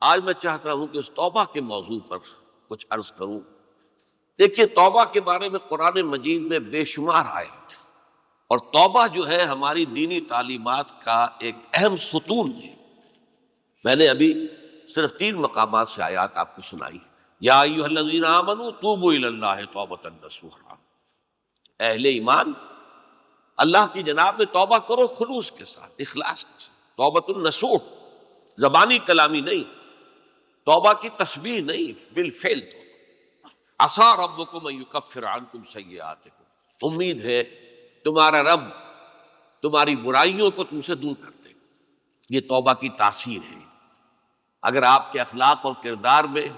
آج میں چاہتا ہوں کہ اس توبہ کے موضوع پر کچھ عرض کروں۔ دیکھیے، توبہ کے بارے میں قرآن مجید میں بے شمار آیات، اور توبہ جو ہے ہماری دینی تعلیمات کا ایک اہم ستون ہے۔ میں نے ابھی صرف 3 مقامات سے آیات آپ کو سنائی۔ یا ایھا الذین آمنوا توبوا الی اللہ توبۃ نصوحا، اہل ایمان اللہ کی جناب میں توبہ کرو خلوص کے ساتھ، اخلاص کے ساتھ۔ توبۃ النصوح، زبانی کلامی نہیں، توبہ کی تسبیح نہیں، بالفعل توبہ۔ عسیٰ ربکم ان یکفر عنکم سیئاتکم، امید ہے تمہارا رب تمہاری برائیوں کو تم سے دور کر دے گا۔ یہ توبہ کی تاثیر ہے۔ اگر آپ کے اخلاق اور کردار میں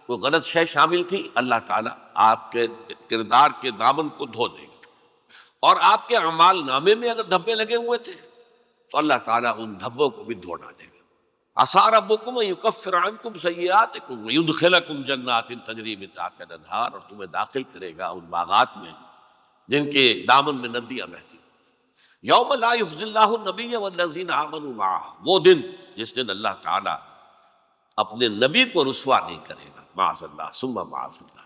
کوئی غلط شے شامل تھی، اللہ تعالیٰ آپ کے کردار کے دامن کو دھو دے گا، اور آپ کے اعمال نامے میں اگر دھبے لگے ہوئے تھے تو اللہ تعالیٰ ان دھبوں کو بھی دھو ڈالے گا۔ عسیٰ ربکم ان یکفر عنکم سیئاتکم ویدخلکم جنات تجری من تحتہا الانہار، اور تمہیں داخل کرے گا ان باغات میں جن کے دامن میں ندیاں بہتی۔ یوم لا یخزی اللہ النبی والذین آمنوا معہ، وہ دن جس دن اللہ تعالیٰ اپنے نبی کو رسوا نہیں کرے گا، معاذ اللہ ثم معاذ اللہ،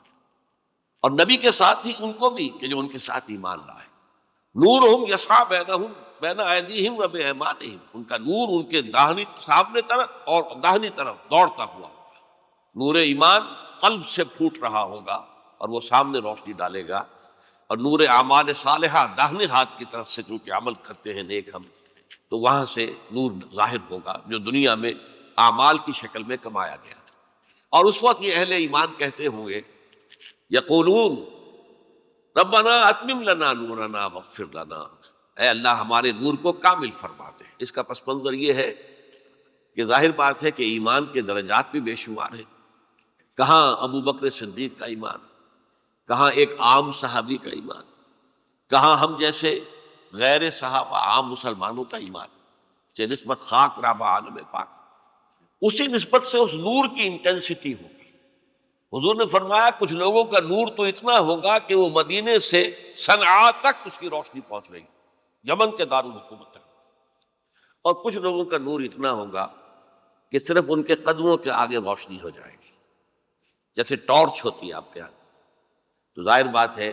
اور نبی کے ساتھ ہی ان کو بھی کہ جو ان کے ساتھ ایمان لائے۔ نورہم یسعی بینہم بین ایدیہم و بایمانہم، ان کا نور ان کے سامنے طرف اور داہنی طرف دوڑتا ہوا ہوگا۔ نور ایمان قلب سے پھوٹ رہا ہوگا اور وہ سامنے روشنی ڈالے گا، اور نور اعمال صالحہ داہنے ہاتھ کی طرف سے چونکہ عمل کرتے ہیں نیک ہم، تو وہاں سے نور ظاہر ہوگا جو دنیا میں اعمال کی شکل میں کمایا گیا تھا۔ اور اس وقت یہ اہل ایمان کہتے ہوں گے، یقولون ربنا اتمم لنا نورنا واغفر لنا، اے اللہ ہمارے نور کو کامل فرما دے۔ اس کا پس منظر یہ ہے کہ ظاہر بات ہے کہ ایمان کے درجات بھی بے شمار ہیں۔ کہاں ابو بکر صدیق کا ایمان، کہاں ایک عام صحابی کا ایمان، کہاں ہم جیسے غیر صحابہ عام مسلمانوں کا ایمان، کہ نسبت خاک رابع عالم پاک، اسی نسبت سے اس نور کی انٹینسٹی ہوگی۔ حضور نے فرمایا کچھ لوگوں کا نور تو اتنا ہوگا کہ وہ مدینے سے صنعاء تک اس کی روشنی پہنچ رہی، یمن کے دارالحکومت تک، اور کچھ لوگوں کا نور اتنا ہوگا کہ صرف ان کے قدموں کے آگے روشنی ہو جائے گی، جیسے ٹارچ ہوتی ہے آپ کے ہاتھ۔ تو ظاہر بات ہے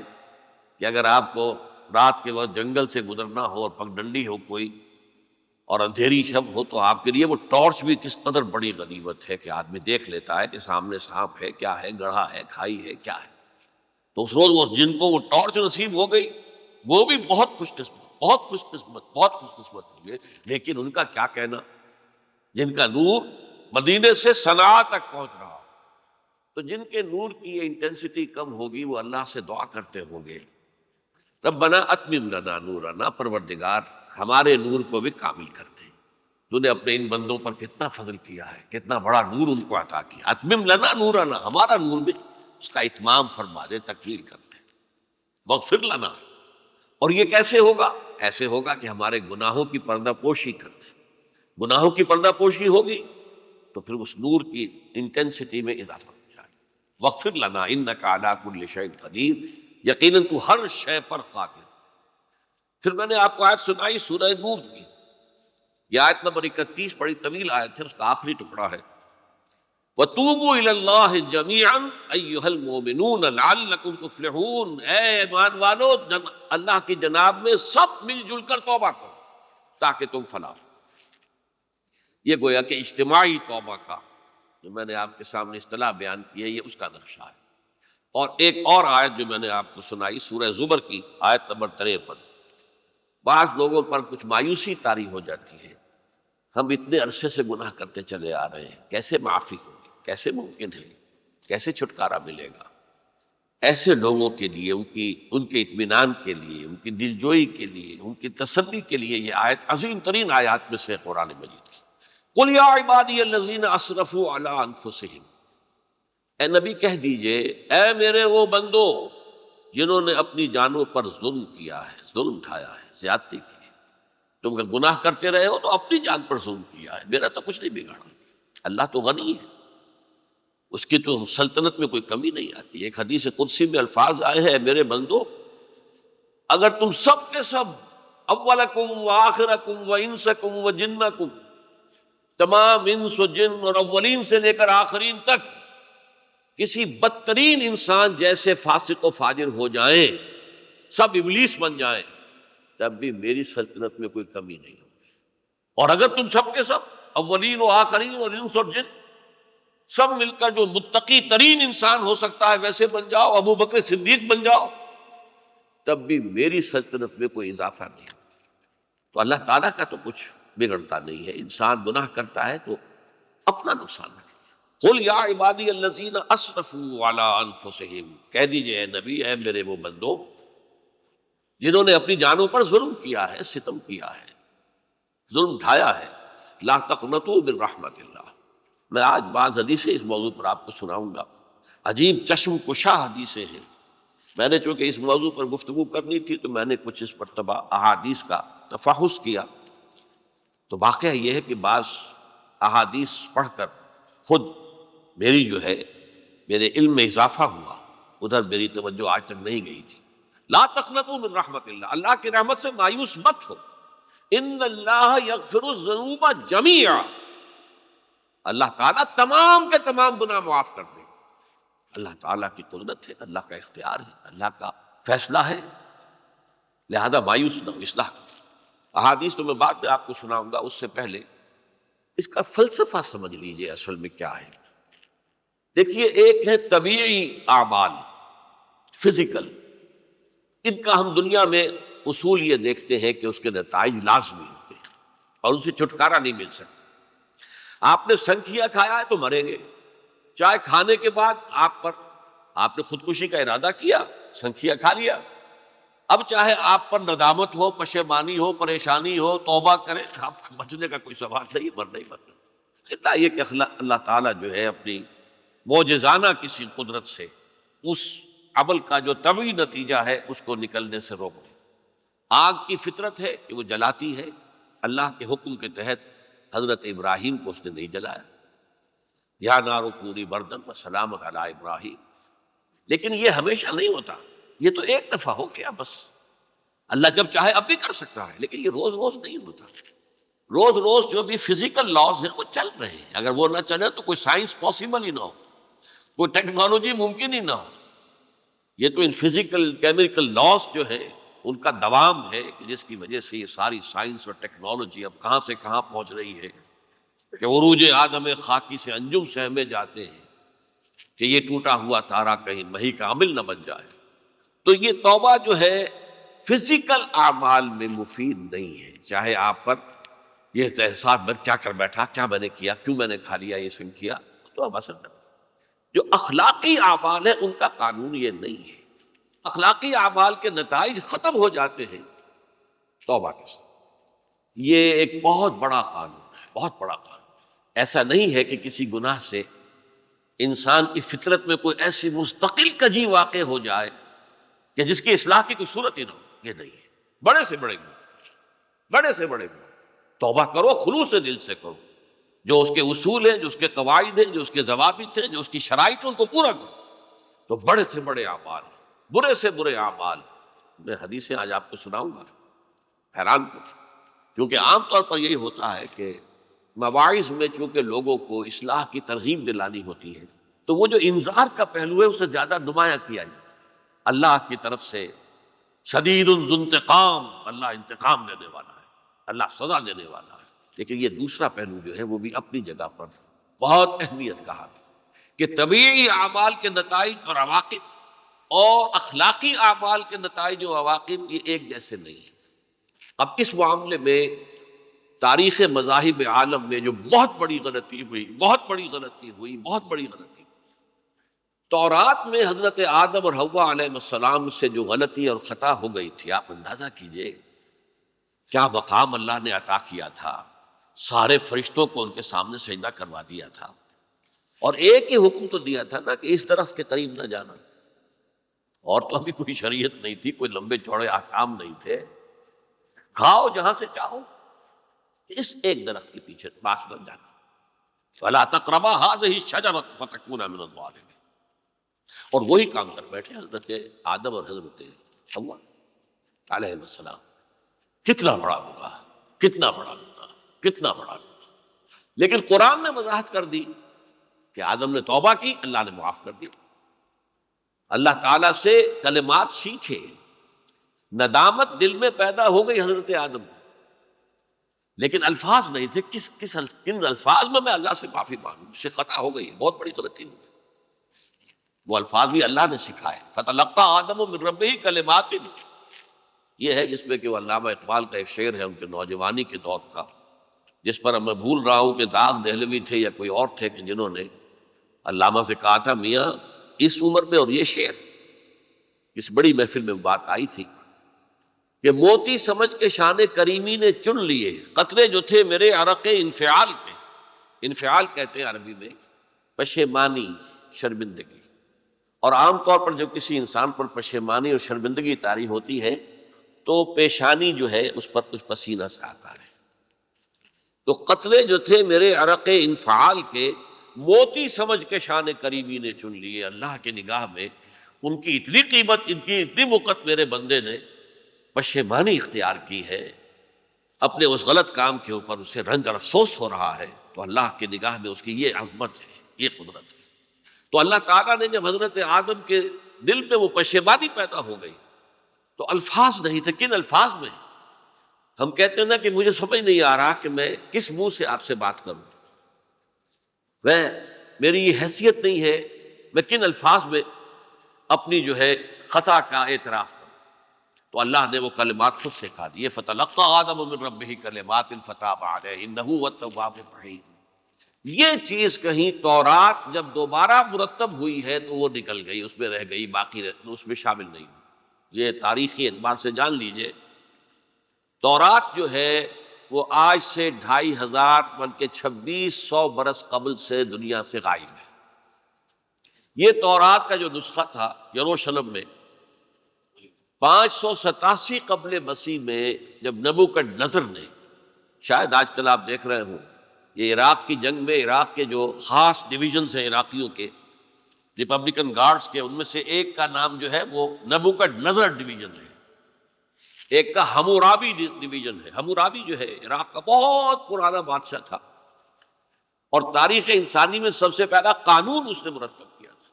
کہ اگر آپ کو رات کے وقت جنگل سے گزرنا ہو اور پگڈنڈی ہو کوئی اور اندھیری شب ہو، تو آپ کے لیے وہ ٹارچ بھی کس قدر بڑی غنیمت ہے کہ آدمی دیکھ لیتا ہے کہ سامنے سانپ ہے، کیا ہے، گڑھا ہے، کھائی ہے، کیا ہے۔ تو اس روز جن کو وہ ٹارچ نصیب ہو گئی وہ بھی بہت خوش قسمت، بہت خوش قسمت، بہت خوش قسمت ہوئے۔ لیکن ان کا کیا کہنا جن کا نور مدینے سے صنعاء تک پہنچ رہا ہو؟ تو جن کے نور کی یہ انٹینسٹی کم ہوگی وہ اللہ سے دعا کرتے ہوں گے، ربنا اتمم لنا نورنا، پروردگار ہمارے نور کو بھی کامل کر دے۔ تو نے اپنے ان بندوں پر کتنا فضل کیا ہے، کتنا بڑا نور ان کو عطا کیا۔ اتمم لنا نورنا، ہمارا نور بھی اس کا اتمام فرما دے، تکمیل کر دے۔ واغفر لنا، اور یہ کیسے ہوگا؟ ایسے ہوگا کہ ہمارے گناہوں کی پردہ پوشی کر دے۔ گناہوں کی پردہ پوشی ہوگی تو پھر اس نور کی انٹینسٹی میں اضافہ ہو جائے۔ واغفر لنا انک علی کل شیء قدیر، یقیناً تو ہر شے پر قادر۔ پھر میں نے آپ کو آیت سنائی سورہ نور کی، یہ آیت نمبر 31، بڑی طویل آیت ہے، اس کا آخری ٹکڑا ہے۔ وَتُوبُوا إِلَى اللَّهِ جَمِيعًا أَيُّهَا الْمُؤْمِنُونَ لَعَلَّكُمْ تُفْلِحُونَ، اے ایمان والو اللہ کی جناب میں سب مل جل کر توبہ کرو تاکہ تم فلاح ہو۔ یہ گویا کہ اجتماعی توبہ کا جو میں نے آپ کے سامنے اصطلاح بیان کی ہے، یہ اس کا نقشہ ہے۔ اور ایک اور آیت جو میں نے آپ کو سنائی سورہ زمر کی آیت نمبر 53۔ بعض لوگوں پر کچھ مایوسی طاری ہو جاتی ہے، ہم اتنے عرصے سے گناہ کرتے چلے آ رہے ہیں، کیسے معافی ہوگی، کیسے ممکن ہے، کیسے چھٹکارا ملے گا؟ ایسے لوگوں کے لیے ان کے اطمینان کے لیے، ان کی دلجوئی کے لیے، ان کی تسلی کے لیے یہ آیت عظیم ترین آیات میں سے قرآن مجید کی۔ قل یا عبادی الذین اسرفوا علی انفسہم، اے نبی کہہ دیجئے اے میرے وہ بندو جنہوں نے اپنی جانوں پر ظلم کیا ہے، ظلم اٹھایا ہے، زیادتی کی ہے۔ تم اگر گناہ کرتے رہے ہو تو اپنی جان پر ظلم کیا ہے، میرا تو کچھ نہیں بگاڑا۔ اللہ تو غنی ہے، اس کی تو سلطنت میں کوئی کمی نہیں آتی۔ ایک حدیث قدسی میں الفاظ آئے ہیں، میرے بندو اگر تم سب کے سب، اولکم و آخرکم و انسکم و جنکم، تمام انس و جن اور اولین سے لے کر آخرین تک کسی بدترین انسان جیسے فاسق و فاجر ہو جائیں، سب ابلیس بن جائیں، تب بھی میری سلطنت میں کوئی کمی نہیں ہوگی۔ اور اگر تم سب کے سب اولین و آخرین اور انس اور جن سب مل کر جو متقی ترین انسان ہو سکتا ہے ویسے بن جاؤ، ابو بکر صدیق بن جاؤ، تب بھی میری سلطنت میں کوئی اضافہ نہیں۔ تو اللہ تعالیٰ کا تو کچھ بگڑتا نہیں ہے، انسان گناہ کرتا ہے تو اپنا نقصان ہے۔ قل یا عبادی الذین اسرفوا علی انفسہم، کہہ دیجئے اے نبی، اے میرے وہ بندو جنہوں نے اپنی جانوں پر ظلم کیا ہے، ستم کیا ہے، ظلم ڈھایا ہے، لا تقنطوا من رحمت اللہ۔ میں آج بعض حدیثیں اس موضوع پر آپ کو سناؤں گا، عجیب چشم کشا حدیثیں ہیں۔ میں نے چونکہ اس موضوع پر گفتگو کرنی تھی تو میں نے کچھ اس مرتبہ احادیث کا تفحص کیا، تو واقعہ یہ ہے کہ بعض احادیث پڑھ کر خود میری جو ہے میرے علم میں اضافہ ہوا، ادھر میری توجہ آج تک نہیں گئی تھی۔ لا تقنطوا من رحمت اللہ، اللہ کی رحمت سے مایوس مت ہو۔ ان اللہ یغفر الذنوب جميعا، اللہ تعالیٰ تمام کے تمام گناہ معاف کر دے۔ اللہ تعالیٰ کی قدرت ہے، اللہ کا اختیار ہے، اللہ کا فیصلہ ہے، لہذا مایوس نہ ہو، اصلاح کرو۔ احادیث تو میں بعد میں آپ کو سناؤں گا، اس سے پہلے اس کا فلسفہ سمجھ لیجئے اصل میں کیا ہے۔ دیکھیے، ایک ہے طبیعی اعمال، فزیکل، ان کا ہم دنیا میں اصول یہ دیکھتے ہیں کہ اس کے نتائج لازمی ہوتے ہیں اور ان سے چھٹکارا نہیں مل سکتا۔ آپ نے سنکھیا کھایا ہے تو مریں گے، چائے کھانے کے بعد آپ نے خودکشی کا ارادہ کیا، سنکھیا کھا لیا، اب چاہے آپ پر ندامت ہو، پشیمانی ہو، پریشانی ہو، توبہ کریں، آپ کو بچنے کا کوئی سوال نہیں، مرنا ہی مرنا۔ اتنا یہ کہ اللہ تعالیٰ جو ہے اپنی معجزانہ کسی قدرت سے اس عمل کا جو طبعی نتیجہ ہے اس کو نکلنے سے روک دے۔ آگ کی فطرت ہے کہ وہ جلاتی ہے، اللہ کے حکم کے تحت حضرت ابراہیم کو اس نے نہیں جلایا، یا نار کونی بردن وسلام علی ابراہیم۔ لیکن یہ ہمیشہ نہیں ہوتا، یہ تو ایک دفعہ ہو گیا بس۔ اللہ جب چاہے اب بھی کر سکتا ہے، لیکن یہ روز روز نہیں ہوتا۔ روز روز جو بھی فزیکل لاز ہیں وہ چل رہے ہیں، اگر وہ نہ چلے تو کوئی سائنس پاسبل ہی نہ ہو، کوئی ٹیکنالوجی ممکن ہی نہ ہو۔ یہ تو ان فزیکل کیمیکل لاز جو ہے ان کا دوام ہے کہ جس کی وجہ سے یہ ساری سائنس اور ٹیکنالوجی اب کہاں سے کہاں پہنچ رہی ہے کہ عروج آدم خاکی سے انجم سہمے جاتے ہیں کہ یہ ٹوٹا ہوا تارا کہیں مہی کا عامل نہ بن جائے۔ تو یہ توبہ جو ہے فزیکل اعمال میں مفید نہیں ہے، چاہے آپ پر یہ احساس میں کیا کر بیٹھا، کیا میں نے کیا، کیوں میں نے کھا لیا یہ سن کیا، تو اب اثر نہ۔ جو اخلاقی اعمال ہے ان کا قانون یہ نہیں ہے، اخلاقی اعمال کے نتائج ختم ہو جاتے ہیں توبہ کے ساتھ۔ یہ ایک بہت بڑا قانون ہے، بہت بڑا قانون۔ ایسا نہیں ہے کہ کسی گناہ سے انسان کی فطرت میں کوئی ایسی مستقل کجی واقع ہو جائے کہ جس کی اصلاح کی کوئی صورت ہی نہ ہو، یہ نہیں ہے۔ بڑے سے بڑے گناہ، بڑے سے بڑے گناہ توبہ کرو، خلوص دل سے کرو، جو اس کے اصول ہیں، جو اس کے قواعد ہیں، جو اس کے ضوابط ہیں، جو اس کی شرائط ہیں، ان کو پورا کرو۔ تو بڑے سے بڑے اعمال، برے سے برے اعمال، میں حدیثیں آج آپ کو سناؤں گا، حیران کو، کیونکہ عام طور پر یہی ہوتا ہے کہ مواعظ میں چونکہ لوگوں کو اصلاح کی ترغیب دلانی ہوتی ہے تو وہ جو انذار کا پہلو ہے اسے زیادہ نمایاں کیا جائے۔ اللہ کی طرف سے شدید ذو انتقام، اللہ انتقام دینے والا ہے، اللہ سزا دینے والا ہے۔ لیکن یہ دوسرا پہلو جو ہے وہ بھی اپنی جگہ پر بہت اہمیت کا حامل کہ طبیعی اعمال کے نتائج اور عواقب اور اخلاقی اعمال کے نتائج و عواقب یہ ایک جیسے نہیں ہیں۔ اب اس معاملے میں تاریخ مذاہب عالم میں جو بہت بڑی غلطی ہوئی، بہت بڑی غلطی ہوئی، بہت بڑی غلطی، تورات میں حضرت آدم اور حوا علیہ السلام سے جو غلطی اور خطا ہو گئی تھی، آپ اندازہ کیجئے کیا مقام اللہ نے عطا کیا تھا، سارے فرشتوں کو ان کے سامنے سجدہ کروا دیا تھا، اور ایک ہی حکم تو دیا تھا نا کہ اس درخت کے قریب نہ جانا، اور تو ابھی کوئی شریعت نہیں تھی، کوئی لمبے چوڑے احکام نہیں تھے، کھاؤ جہاں سے چاہو، اس ایک درخت کے پیچھے پاس نہ جانا، وَلَا تَقْرَبَا هَٰذِهِ الشَّجَرَةَ فَتَكُونَا مِنَ الظَّالِمِينَ۔ اور وہی کام کر بیٹھے حضرت آدم اور حضرت حوا علیہ السلام۔ کتنا بڑا گناہ، کتنا بڑا گناہ، کتنا بڑا گناہ۔ لیکن قرآن نے وضاحت کر دی کہ آدم نے توبہ کی، اللہ نے معاف کر دی۔ اللہ تعالیٰ سے کلمات سیکھے، ندامت دل میں پیدا ہو گئی حضرت آدم، لیکن الفاظ نہیں تھے، کن الفاظ میں اللہ سے معافی مانگوں، اس سے خطا ہو گئی، بہت بڑی غلطی ہو گئی۔ وہ الفاظ بھی اللہ نے سکھائے، فتلقى آدم من ربہ کلمات، یہ ہے جس میں کہ وہ علامہ اقبال کا ایک شعر ہے ان کے نوجوانی کے دور کا، جس پر اب میں بھول رہا ہوں کہ داغ دہلوی تھے یا کوئی اور تھے کہ جنہوں نے علامہ سے کہا تھا میاں اس عمر میں اور یہ شعر، اس بڑی محفل میں بات آئی تھی کہ موتی سمجھ کے شان کریمی نے چن لیے قطرے جو تھے میرے عرق انفعال پہ۔ انفعال کہتے ہیں عربی میں پشیمانی، شرمندگی، اور عام طور پر جب کسی انسان پر پشیمانی اور شرمندگی طاری ہوتی ہے تو پیشانی جو ہے اس پر کچھ پسینہ سے آتا ہے۔ تو قطرے جو تھے میرے عرق انفعال کے، موتی سمجھ کے شان کریمی نے چن لیے، اللہ کی نگاہ میں ان کی اتنی قیمت، ان کی اتنی وقت میرے بندے نے پشیمانی اختیار کی ہے، اپنے اس غلط کام کے اوپر اسے رنج اور افسوس ہو رہا ہے، تو اللہ کی نگاہ میں اس کی یہ عظمت ہے، یہ قدرت ہے۔ تو اللہ تعالیٰ نے جب حضرت آدم کے دل میں وہ پشیمانی پیدا ہو گئی تو الفاظ نہیں تھے، کن الفاظ میں؟ ہم کہتے ہیں نا کہ مجھے سمجھ نہیں آ رہا کہ میں کس منہ سے آپ سے بات کروں، میری یہ حیثیت نہیں ہے، میں کن الفاظ میں اپنی جو ہے خطا کا اعتراف کروں۔ تو اللہ نے وہ کلمات خود سکھا دیے، فَتَلَقَّى آدَمُ مِن رَبِّهِ كَلِمَاتٍ فَتَابَ عَلَيْهِ إِنَّهُ هُوَ التَّوَّابُ الرَّحِيمُ۔ یہ چیز کہیں تورات جب دوبارہ مرتب ہوئی ہے تو وہ نکل گئی، اس میں رہ گئی، باقی اس میں شامل نہیں ہوئی۔ یہ تاریخی اعتبار سے جان لیجئے، تورات جو ہے وہ آج سے 2500 بلکہ 2600 برس قبل سے دنیا سے غائب ہے۔ یہ تورات کا جو نسخہ تھا یروشلم میں 587 قبل مسیح میں، جب نبوکدنضر نے، شاید آج کل آپ دیکھ رہے ہوں، یہ عراق کی جنگ میں عراق کے جو خاص ڈویژنز ہیں عراقیوں کے، ریپبلکن گارڈز کے، ان میں سے ایک کا نام جو ہے وہ نبوکدنضر ڈویژن ہے، ایک کا حمورابی ڈویژن ہے۔ حمورابی جو ہے عراق کا بہت پرانا بادشاہ تھا، اور تاریخ انسانی میں سب سے پہلا قانون اس نے مرتب کیا تھا،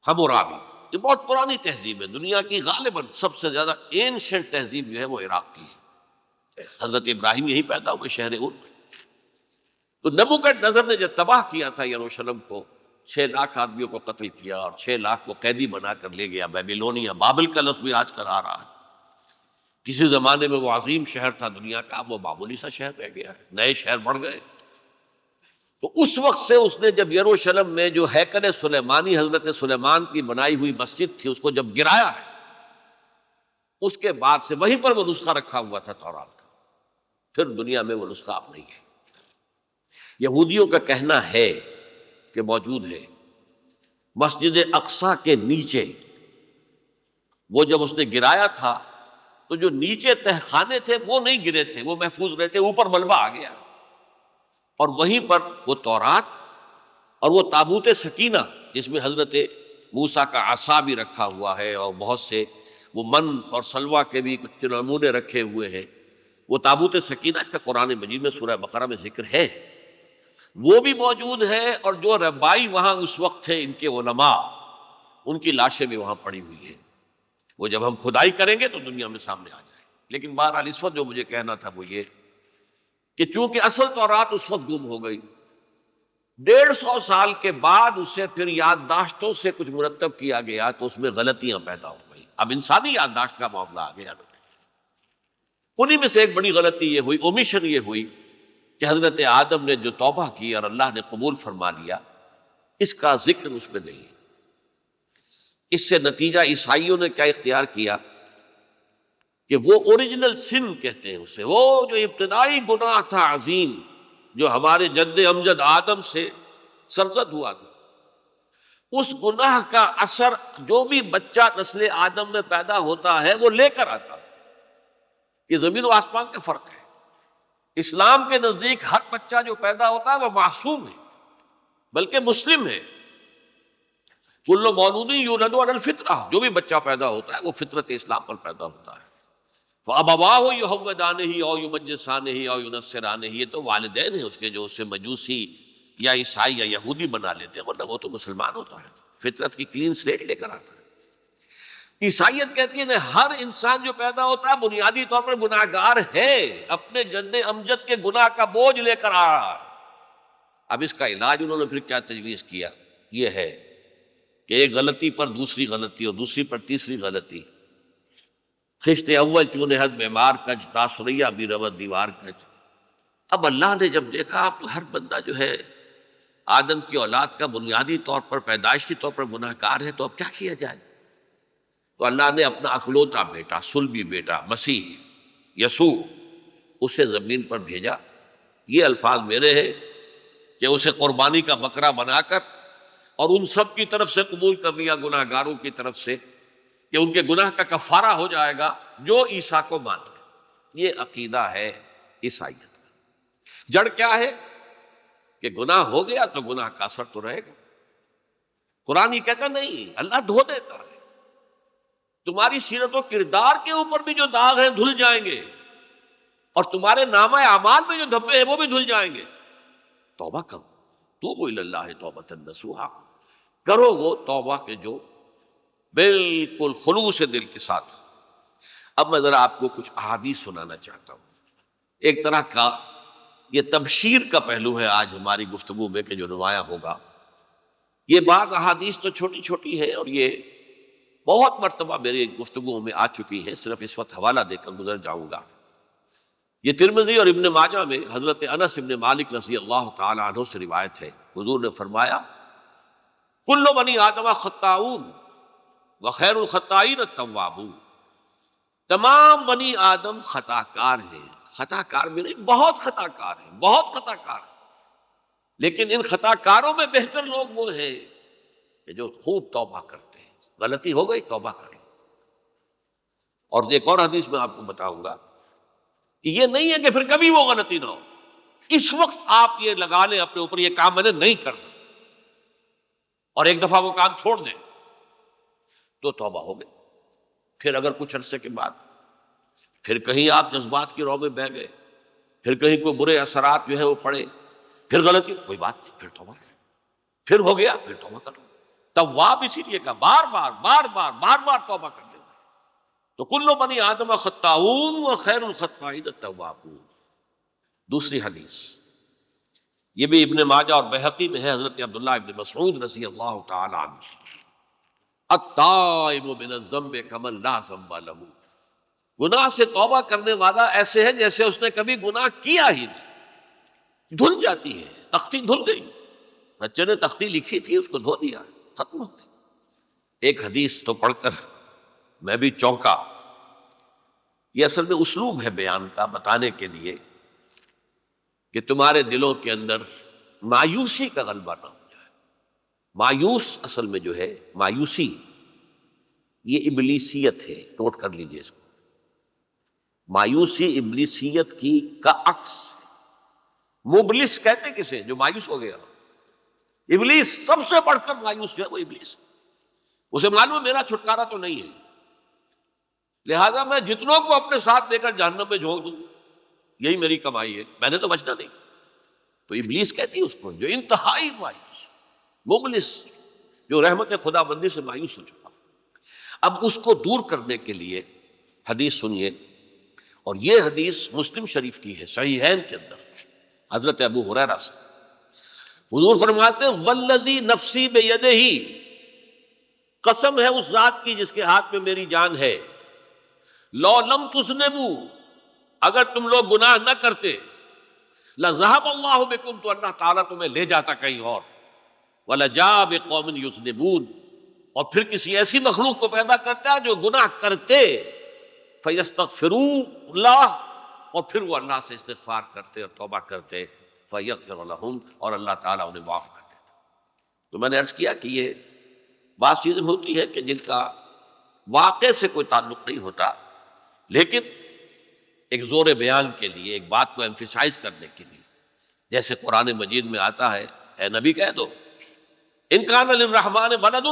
حمورابی۔ یہ بہت پرانی تہذیب ہے، دنیا کی غالباً سب سے زیادہ اینشنٹ تہذیب جو ہے وہ عراق کی ہے، حضرت ابراہیم یہی پیدا ہوئے شہر ار میں۔ تو نبوکدنضر نے جب تباہ کیا تھا یروشلم کو، 6 لاکھ آدمیوں کو قتل کیا اور 6 لاکھ کو قیدی بنا کر لے گیا بیبیلونیا، بابل کا لفظ بھی آج کل آ رہا ہے۔ کسی زمانے میں وہ عظیم شہر تھا دنیا کا، اب وہ معمولی سا شہر رہ گیا ہے، نئے شہر بڑھ گئے۔ تو اس وقت سے اس نے جب یروشلم میں جو ہیکل سلیمانی حضرت سلیمان کی بنائی ہوئی مسجد تھی اس کو جب گرایا ہے، اس کے بعد سے وہیں پر وہ نسخہ رکھا ہوا تھا تورات کا، پھر دنیا میں وہ نسخہ اب نہیں ہے۔ یہودیوں کا کہنا ہے کہ موجود ہے مسجد اقصی کے نیچے، وہ جب اس نے گرایا تھا تو جو نیچے تہخانے تھے وہ نہیں گرے تھے، وہ محفوظ رہے تھے، اوپر ملبہ آ گیا، اور وہیں پر وہ تورات اور وہ تابوت سکینہ جس میں حضرت موسیٰ کا عصا بھی رکھا ہوا ہے اور بہت سے وہ من اور سلوہ کے بھی کچھ نمونے رکھے ہوئے ہیں، وہ تابوت سکینہ اس کا قرآن مجید میں سورہ بقرہ میں ذکر ہے، وہ بھی موجود ہے، اور جو ربائی وہاں اس وقت تھے ان کے علماء، ان کی لاشیں بھی وہاں پڑی ہوئی ہیں، وہ جب ہم کھدائی کریں گے تو دنیا میں سامنے آ جائے۔ لیکن بہرحال اس وقت جو مجھے کہنا تھا وہ یہ کہ چونکہ اصل تورات اس وقت گم ہو گئی، 150 سال کے بعد اسے پھر یادداشتوں سے کچھ مرتب کیا گیا تو اس میں غلطیاں پیدا ہو گئی، اب انسانی یادداشت کا معاملہ آ گیا۔ انہی میں سے ایک بڑی غلطی یہ ہوئی، اومیشن یہ ہوئی کہ حضرت آدم نے جو توبہ کی اور اللہ نے قبول فرما لیا، اس کا ذکر اس میں نہیں۔ اس سے نتیجہ عیسائیوں نے کیا اختیار کیا کہ وہ اوریجنل سن کہتے ہیں اسے، وہ جو ابتدائی گناہ تھا عظیم جو ہمارے جد امجد آدم سے سرزد ہوا تھا، اس گناہ کا اثر جو بھی بچہ نسل آدم میں پیدا ہوتا ہے وہ لے کر آتا ہے۔ یہ زمین و آسمان کا فرق ہے۔ اسلام کے نزدیک ہر بچہ جو پیدا ہوتا ہے وہ معصوم ہے، بلکہ مسلم ہے۔ کل مولود یولد علی الفطرہ، جو بھی بچہ پیدا ہوتا ہے وہ فطرت اسلام پر پیدا ہوتا ہے۔ فَأَبَوَاهُ يُهَوِّدَانِهِ أَوْ يُمَجِّسَانِهِ أَوْ يُنَصِّرَانِهِ، یہ تو والدین ہیں اس کے جو اسے مجوسی یا عیسائی یا یہودی بنا لیتے ہیں، ورنہ وہ تو مسلمان ہوتا ہے، فطرت کی کلین سلیٹ لے کر آتا ہے۔ عیسائیت کہتی ہے کہ ہر انسان جو پیدا ہوتا ہے بنیادی طور پر گناہگار ہے، اپنے جد امجد کے گناہ کا بوجھ لے کر آ رہا ہے۔ اب اس کا علاج انہوں نے پھر کیا تجویز کیا، یہ ہے کہ ایک غلطی پر دوسری غلطی اور دوسری پر تیسری غلطی، خشت اول چون حد بیمار کج تاثریہ بھی رود دیوار کج۔ اب اللہ نے جب دیکھا اب ہر بندہ جو ہے آدم کی اولاد کا بنیادی طور پر پیدائشی طور پر گناہ کار ہے، تو اب کیا کیا جائے؟ تو اللہ نے اپنا اکلوتا بیٹا، صلبی بیٹا مسیح یسوع اسے زمین پر بھیجا۔ یہ الفاظ میرے ہیں کہ اسے قربانی کا بکرا بنا کر اور ان سب کی طرف سے قبول کر لیا، گناہ گاروں کی طرف سے، کہ ان کے گناہ کا کفارہ ہو جائے گا جو عیسیٰ کو مانے۔ یہ عقیدہ ہے عیسائیت کا۔ جڑ کیا ہے کہ گناہ ہو گیا تو گناہ کا اثر تو رہے گا۔ قرآن یہ کہتا نہیں، اللہ دھو دیتا ہے، تمہاری سیرت و کردار کے اوپر بھی جو داغ ہیں دھل جائیں گے، اور تمہارے نامہ اعمال میں جو دھبے ہیں وہ بھی دھل جائیں گے۔ توبہ کرو، توبوا الی اللہ توبۃ نصوحا، کرو وہ توبہ کے جو بالکل خلوص دل کے ساتھ۔ اب میں ذرا آپ کو کچھ احادیث سنانا چاہتا ہوں۔ ایک طرح کا یہ تبشیر کا پہلو ہے آج ہماری گفتگو میں کہ جو نمایاں ہوگا۔ یہ بعض احادیث تو چھوٹی چھوٹی ہیں اور یہ بہت مرتبہ میری گفتگو میں آ چکی ہیں، صرف اس وقت حوالہ دے کر گزر جاؤں گا۔ یہ ترمذی اور ابن ماجہ میں حضرت انس ابن مالک رضی اللہ تعالی عنہ سے روایت ہے، حضور نے فرمایا کل بنی آدم خطاؤن وخیر الخطائین التوابون، تمام بنی آدم خطا کار ہیں۔ خطا کار میں نہیں، بہت خطا کار ہیں، بہت خطا کار ہیں، لیکن ان خطا کاروں میں بہتر لوگ وہ ہیں کہ جو خوب توبہ کرتے ہیں۔ غلطی ہو گئی توبہ کریں۔ اور ایک اور حدیث میں آپ کو بتاؤں گا کہ یہ نہیں ہے کہ پھر کبھی وہ غلطی نہ ہو، اس وقت آپ یہ لگا لیں اپنے اوپر یہ کام میں نے نہیں کرنا، اور ایک دفعہ وہ کام چھوڑ دیں تو توبہ ہو گئی۔ پھر اگر کچھ عرصے کے بعد پھر کہیں آپ جذبات کی رو میں بہہ گئے، پھر کہیں کوئی برے اثرات جو ہے وہ پڑے، پھر غلطی، کوئی بات نہیں، پھر توبہ کریں، پھر ہو گیا پھر توبہ کرو۔ تواب اسی لیے کہا بار بار بار بار بار بار توبہ کر لینا۔ تو کل بنی آدم خطاؤن وخیر الخطائین التوابون۔ دوسری حدیث یہ بھی ابن ماجہ اور بہقی میں ہے، حضرت عبداللہ ابن مسعود رضی اللہ تعالی عنہ، التائب من الذنب کمن لا ذنب لہ، گناہ سے توبہ کرنے والا ایسے ہے جیسے اس نے کبھی گناہ کیا ہی نہیں۔ دھل جاتی ہے، تختی دھل گئی، بچے نے تختی لکھی تھی اس کو دھو دیا، ختم ہو گئی۔ ایک حدیث تو پڑھ کر میں بھی چونکا۔ یہ اصل میں اسلوب ہے بیان کا، بتانے کے لیے کہ تمہارے دلوں کے اندر مایوسی کا غلبہ نہ ہو جائے۔ مایوس اصل میں جو ہے مایوسی، یہ ابلیسیت ہے، نوٹ کر لیجئے اس کو۔ مایوسی ابلیسیت کی کا عکس ہے۔ مبلس کہتے کسے؟ جو مایوس ہو گیا۔ ابلیس سب سے بڑھ کر مایوس جو ہے وہ ابلیس، اسے معلوم ہے میرا چھٹکارا تو نہیں ہے، لہذا میں جتنوں کو اپنے ساتھ لے کر جہنم میں جھونک دوں، یہی میری کمائی ہے، میں نے تو بچنا نہیں۔ تو ابلیس کہتی ہے اس کو جو انتہائی مایوس، مبلس، جو رحمت خدا بندی سے مایوس ہو چکا۔ اب اس کو دور کرنے کے لیے حدیث سنیے، اور یہ حدیث مسلم شریف کی ہے، صحیحین کے اندر، حضرت ابو ہریرہ سے۔ حضور فرماتے ہیں والذی نفسی بیدہ، قسم ہے اس ذات کی جس کے ہاتھ میں میری جان ہے، لو لم تذنبوا، اگر تم لوگ گناہ نہ کرتے، لذهب اللہ بکم، تو اللہ تعالیٰ تمہیں لے جاتا کہیں اور، ولجاء بقوم یذنبون، اور پھر کسی ایسی مخلوق کو پیدا کرتا ہے جو گناہ کرتے، فیستغفروا اللہ، اور پھر وہ اللہ سے استغفار کرتے اور توبہ کرتے، فیغفر لہم، اور اللہ تعالیٰ انہیں معاف کر دیتا۔ تو میں نے عرض کیا کہ یہ بعض چیزیں ہوتی ہے کہ جن کا واقع سے کوئی تعلق نہیں ہوتا، لیکن ایک زور بیان کے لیے، ایک بات کو ایمفیسائز کرنے کے لیے، جیسے قرآن مجید میں آتا ہے، اے نبی کہہ دو ان کان للرحمن ولد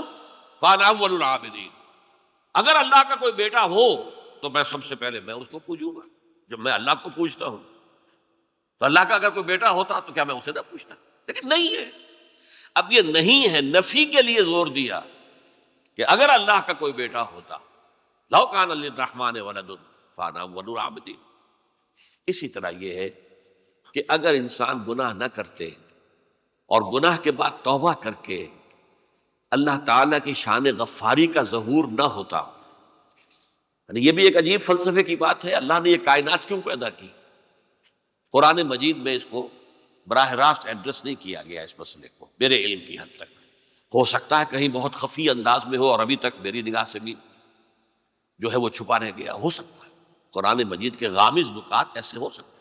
فانا اول العابدین، اگر اللہ کا کوئی بیٹا ہو تو میں سب سے پہلے میں اس کو پوجوں گا۔ جب میں اللہ کو پوجتا ہوں تو اللہ کا اگر کوئی بیٹا ہوتا تو کیا میں اسے نہ پوچھتا؟ لیکن نہیں ہے۔ اب یہ نہیں ہے، نفی کے لیے زور دیا کہ اگر اللہ کا کوئی بیٹا ہوتا، لو کان للرحمن ولد فانا اول العابدین۔ اسی طرح یہ ہے کہ اگر انسان گناہ نہ کرتے اور گناہ کے بعد توبہ کر کے اللہ تعالیٰ کی شان غفاری کا ظہور نہ ہوتا، یعنی یہ بھی ایک عجیب فلسفے کی بات ہے، اللہ نے یہ کائنات کیوں پیدا کی؟ قرآن مجید میں اس کو براہ راست ایڈریس نہیں کیا گیا اس مسئلے کو، میرے علم کی حد تک۔ ہو سکتا ہے کہیں بہت خفی انداز میں ہو اور ابھی تک میری نگاہ سے بھی جو ہے وہ چھپا رہ گیا، ہو سکتا ہے قرآن مجید کے غامض نکات ایسے ہو سکتے ہیں۔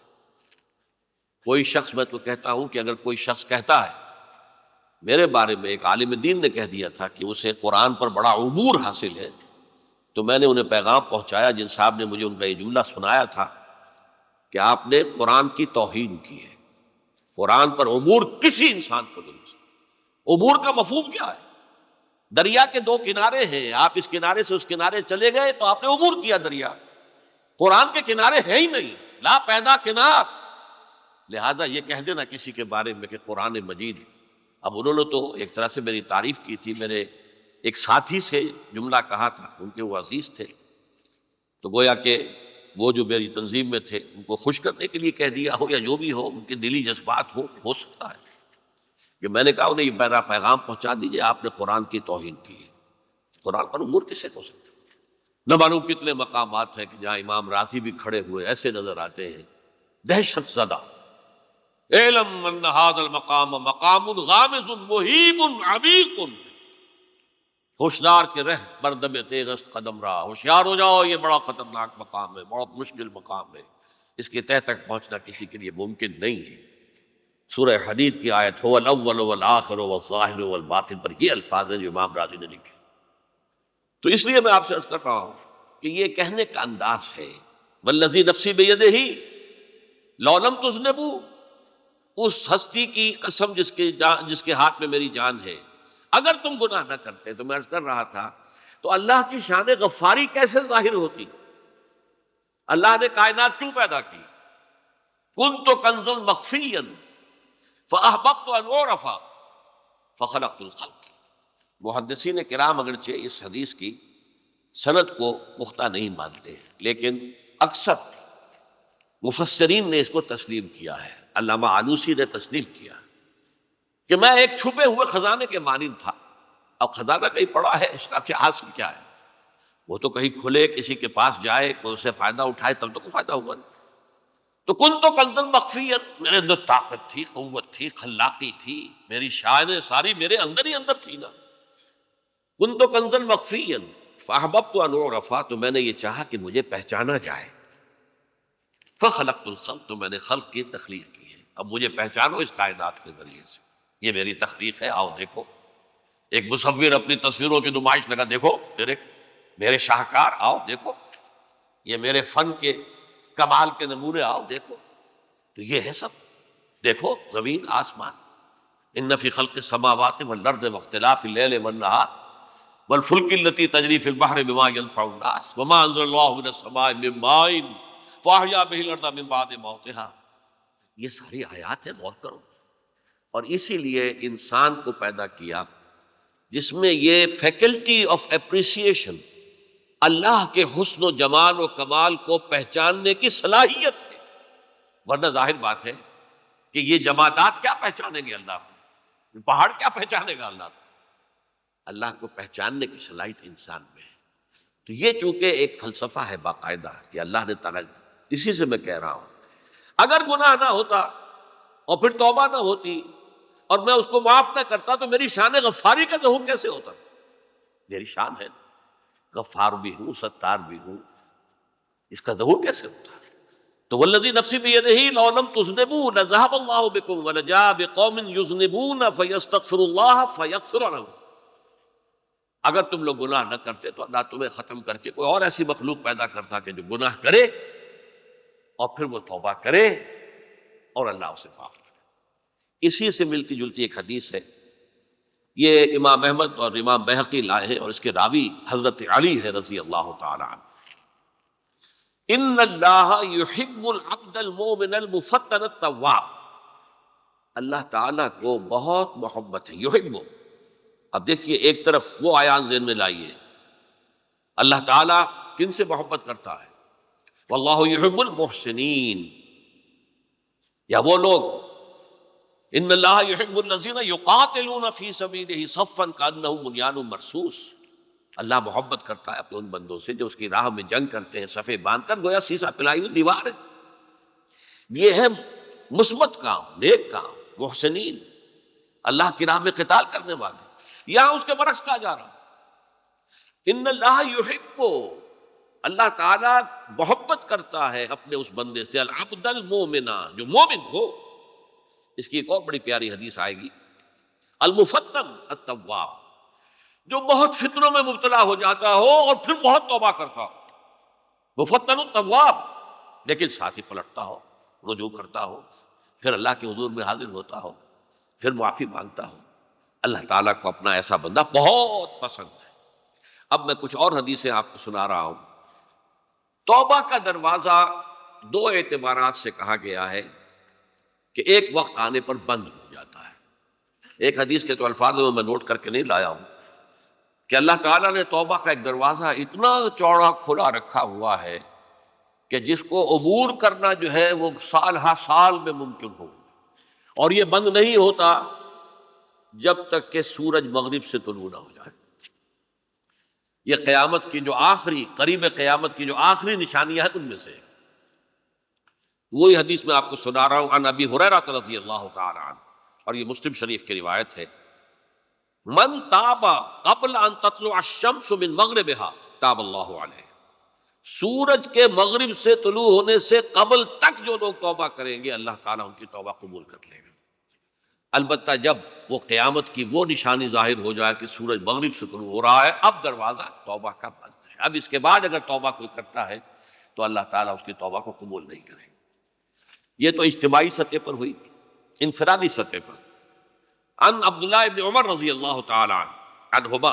کوئی شخص، میں تو کہتا ہوں کہ اگر کوئی شخص کہتا ہے، میرے بارے میں ایک عالم دین نے کہہ دیا تھا کہ اسے قرآن پر بڑا عبور حاصل ہے، تو میں نے انہیں پیغام پہنچایا، جن صاحب نے مجھے ان کا یہ جملہ سنایا تھا کہ آپ نے قرآن کی توہین کی ہے۔ قرآن پر عبور کسی انسان کو نہیں۔ عبور کا مفہوم کیا ہے؟ دریا کے دو کنارے ہیں، آپ اس کنارے سے اس کنارے چلے گئے تو آپ نے عبور کیا دریا۔ قرآن کے کنارے ہیں ہی نہیں، لا پیدا کنار۔ لہذا یہ کہہ دینا کسی کے بارے میں کہ قرآن مجید، اب انہوں نے تو ایک طرح سے میری تعریف کی تھی، میرے ایک ساتھی سے جملہ کہا تھا، ان کے وہ عزیز تھے، تو گویا کہ وہ جو میری تنظیم میں تھے ان کو خوش کرنے کے لیے کہہ دیا ہو یا جو بھی ہو، ان کے دلی جذبات ہو سکتا ہے کہ میں نے کہا انہیں یہ میرا پیغام پہنچا دیجئے، آپ نے قرآن کی توہین کی ہے۔ قرآن پر عبور کس سے ہو سکتا ہے؟ نہ معلوم کتنے مقامات ہیں کہ جہاں امام راضی بھی کھڑے ہوئے ایسے نظر آتے ہیں دہشت زدہ، اعلم ان ھذا المقام مقام غامض مہیب عمیق، ہوشیار کے رہ بردم تیغست قدم رہا، ہوشیار ہو جاؤ، یہ بڑا خطرناک مقام ہے، بہت مشکل مقام ہے، اس کے تہ تک پہنچنا کسی کے لیے ممکن نہیں ہے۔ سورہ حدید کی آیت هو الاول والآخر والظاہر والباطن پر یہ الفاظ ہیں جو امام راضی نے لکھے۔ تو اس لیے میں آپ سے عرض کر رہا ہوں کہ یہ کہنے کا انداز ہے، والذی نفسی بیدہ لو لم تذنبوا، اس ہستی کی قسم جس کے ہاتھ میں میری جان ہے، اگر تم گناہ نہ کرتے، تو میں عرض کر رہا تھا تو اللہ کی شان غفاری کیسے ظاہر ہوتی؟ اللہ نے کائنات کیوں پیدا کی؟ کنت کنزا مخفیا فاحببت ان اعرف فخلقت الخلق۔ محدثین کرام اگرچہ اس حدیث کی سند کو پختہ نہیں مانتے، لیکن اکثر مفسرین نے اس کو تسلیم کیا ہے۔ علامہ آلوسی نے تسلیم کیا کہ میں ایک چھپے ہوئے خزانے کے مانند تھا۔ اب خزانہ کہیں پڑا ہے، اس کا کیا حاصل کیا ہے؟ وہ تو کہیں کھلے، کسی کے پاس جائے، کوئی اسے فائدہ اٹھائے تب تو کوئی فائدہ ہوا نہیں۔ تو کن تو کنزا مخفیا، میرے اندر طاقت تھی، قوت تھی، خلاقی تھی، میری شان ساری میرے اندر ہی اندر تھی نا۔ کن تو کنزا مخفیا فاحببت ان اعرف، تو میں نے یہ چاہا کہ مجھے پہچانا جائے۔ فخلقت الخلق، تو میں نے خلق کی تخلیق کی ہے، اب مجھے پہچانو اس کائنات کے ذریعے سے، یہ میری تخلیق ہے، آؤ دیکھو۔ ایک مصور اپنی تصویروں کی نمائش لگا، دیکھو میرے شاہکار، آؤ دیکھو، یہ میرے فن کے کمال کے نمونے، آؤ دیکھو۔ تو یہ ہے سب، دیکھو زمین آسمان، ان فی خلق السماوات والارض واختلاف اللیل والنہار والفلک التی تجری فی البحر بما ینفع الناس وما انزل اللہ من السماء من ماء فاحیا بہ الارض من بعد موتہا۔ یہ ساری آیات ہیں، غور کرو۔ اور اسی لیے انسان کو پیدا کیا جس میں یہ فیکلٹی آف اپریسیشن، اللہ کے حسن و جمال و کمال کو پہچاننے کی صلاحیت ہے۔ ورنہ ظاہر بات ہے کہ یہ جمادات کیا پہچانیں گے اللہ کو؟ پہاڑ کیا پہچانے گا اللہ کو؟ اللہ کو پہچاننے کی صلاحیت انسان میں ہے۔ تو یہ چونکہ ایک فلسفہ ہے باقاعدہ کہ اللہ نے تعالیٰ، اسی سے میں کہہ رہا ہوں اگر گناہ نہ ہوتا اور پھر توبہ نہ ہوتی اور میں اس کو معاف نہ کرتا تو میری شان غفاری کا ظہور کیسے ہوتا؟ میری شان ہے، غفار بھی ہوں، ستار بھی ہوں، اس کا ظہور کیسے ہوتا ہے؟ تو والذی نفسی بیدہ لو لم تذنبوا لذهب اللہ بکم ولجاء بقوم یذنبون فیستغفر اللہ فیغفر لهم۔ اگر تم لوگ گناہ نہ کرتے تو اللہ تمہیں ختم کر کے کوئی اور ایسی مخلوق پیدا کرتا کہ جو گناہ کرے اور پھر وہ توبہ کرے اور اللہ اسے معاف کرے۔ اسی سے ملتی جلتی ایک حدیث ہے، یہ امام احمد اور امام بہقی لائے ہیں، اور اس کے راوی حضرت علی ہے رضی اللہ تعالی عنہ۔ ان اللہ یحب العبد المؤمن المفتن التواب، اللہ تعالیٰ کو بہت محبت ہے، یحب۔ اب دیکھیے ایک طرف وہ آیات ذہن میں لائیے، اللہ تعالیٰ کن سے محبت کرتا ہے؟ واللہ یحب المحسنین، یا وہ لوگ ان اللہ یحب الذین یقاتلون فی سبیلہ صفا کانہم بنیان مرصوص، اللہ محبت کرتا ہے اپنے ان بندوں سے جو اس کی راہ میں جنگ کرتے ہیں صفے باندھ کر، گویا سیسا پلائی ہوئی دیوار ہے۔ یہ ہے مثبت کام، نیک کام، محسنین، اللہ کی راہ میں قتال کرنے والے۔ یہاں اس کے برعکس کہا جا رہا ان اللہ یحب، اللہ تعالیٰ محبت کرتا ہے اپنے اس بندے سے، العبد المومن، جو مومن ہو۔ اس کی ایک اور بڑی پیاری حدیث آئے گی، المفتن التواب، جو بہت فتنوں میں مبتلا ہو جاتا ہو اور پھر بہت توبہ کرتا ہو، مفتن التواب، لیکن ساتھ ہی پلٹتا ہو، رجوع کرتا ہو، پھر اللہ کے حضور میں حاضر ہوتا ہو، پھر معافی مانگتا ہو۔ اللہ تعالیٰ کو اپنا ایسا بندہ بہت پسند ہے۔ اب میں کچھ اور حدیثیں آپ کو سنا رہا ہوں۔ توبہ کا دروازہ دو اعتبارات سے کہا گیا ہے کہ ایک وقت آنے پر بند ہو جاتا ہے۔ ایک حدیث کے تو الفاظ میں نوٹ کر کے نہیں لایا ہوں کہ اللہ تعالیٰ نے توبہ کا ایک دروازہ اتنا چوڑا کھلا رکھا ہوا ہے کہ جس کو عبور کرنا جو ہے وہ سال ہا سال میں ممکن ہو، اور یہ بند نہیں ہوتا جب تک کہ سورج مغرب سے طلوع نہ ہو جائے۔ یہ قیامت کی جو آخری، قریب قیامت کی جو آخری نشانیاں ہیں ان میں سے وہی حدیث میں آپ کو سنا رہا ہوں، عن ابی ہریرہ رضی اللہ تعالی عنہ، اور یہ مسلم شریف کی روایت ہے، من تاب قبل ان تطلع الشمس من مغربها تاب اللہ علیہ، سورج کے مغرب سے طلوع ہونے سے قبل تک جو لوگ توبہ کریں گے اللہ تعالیٰ ان کی توبہ قبول کر لے گا۔ البتہ جب وہ قیامت کی وہ نشانی ظاہر ہو جائے کہ سورج مغرب سے طلوع ہو رہا ہے، اب دروازہ توبہ کا بند ہے۔ اب اس کے بعد اگر توبہ کوئی کرتا ہے تو اللہ تعالیٰ اس کی توبہ کو قبول نہیں کرے گا۔ یہ تو اجتماعی سطح پر ہوئی، انفرادی سطح پر۔ عن عبداللہ ابن عمر رضی اللہ تعالی عنہما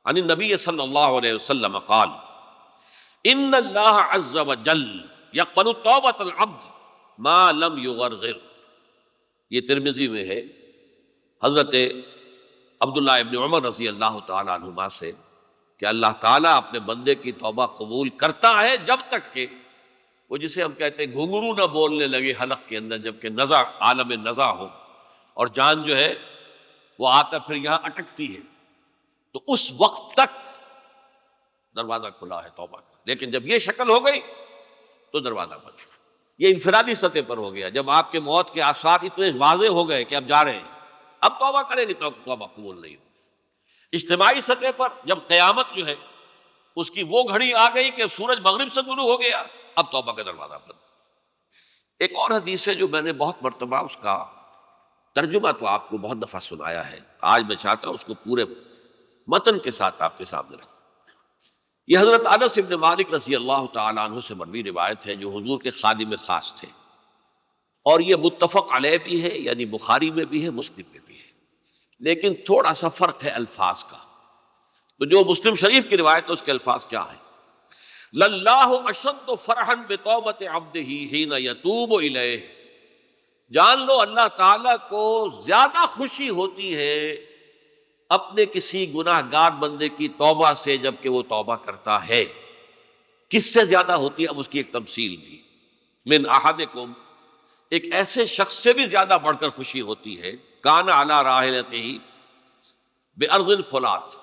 عن النبی صلی اللہ علیہ وسلم قال ان اللہ عز وجل یقبل توبۃ العبد ما لم یغرغر، یہ ترمذی میں ہے حضرت عبداللہ ابن عمر رضی اللہ تعالی عنہما سے کہ اللہ تعالیٰ اپنے بندے کی توبہ قبول کرتا ہے جب تک کہ وہ جسے ہم کہتے ہیں گھنگرو نہ بولنے لگے حلق کے اندر، جبکہ نزع، عالم نزع ہو اور جان جو ہے وہ آ کر پھر یہاں اٹکتی ہے، تو اس وقت تک دروازہ کھلا ہے توبہ کا۔ لیکن جب یہ شکل ہو گئی تو دروازہ بند۔ یہ انفرادی سطح پر ہو گیا، جب آپ کے موت کے آثار اتنے واضح ہو گئے کہ اب جا رہے ہیں، اب توبہ کریں گے تو توبہ قبول نہیں ہو۔ اجتماعی سطح پر جب قیامت جو ہے اس کی وہ گھڑی آ گئی کہ سورج مغرب سے طلوع ہو گیا، اب توبہ کا دروازہ بند۔ ایک اور حدیث ہے جو میں نے بہت مرتبہ اس کا ترجمہ تو آپ کو بہت دفعہ سنایا ہے، آج میں چاہتا ہوں اس کو پورے متن کے ساتھ آپ کے سامنے رکھوں۔ یہ حضرت انس بن مالک رضی اللہ تعالیٰ عنہ سے مروی روایت ہے، جو حضور کے خادم خاص تھے، اور یہ متفق علیہ بھی ہے، یعنی بخاری میں بھی ہے، مسلم میں بھی ہے، لیکن تھوڑا سا فرق ہے الفاظ کا۔ تو جو مسلم شریف کی روایت ہے اس کے الفاظ کیا ہے؟ للہ اشد فرحا بتوبۃ عبدہ حین یتوب الیہ، جان لو اللہ تعالیٰ کو زیادہ خوشی ہوتی ہے اپنے کسی گناہ گار بندے کی توبہ سے جبکہ وہ توبہ کرتا ہے۔ کس سے زیادہ ہوتی ہے؟ اب اس کی ایک تمثیل بھی، من احدکم، ایک ایسے شخص سے بھی زیادہ بڑھ کر خوشی ہوتی ہے، کان علی راحلتہ بارض الفلات،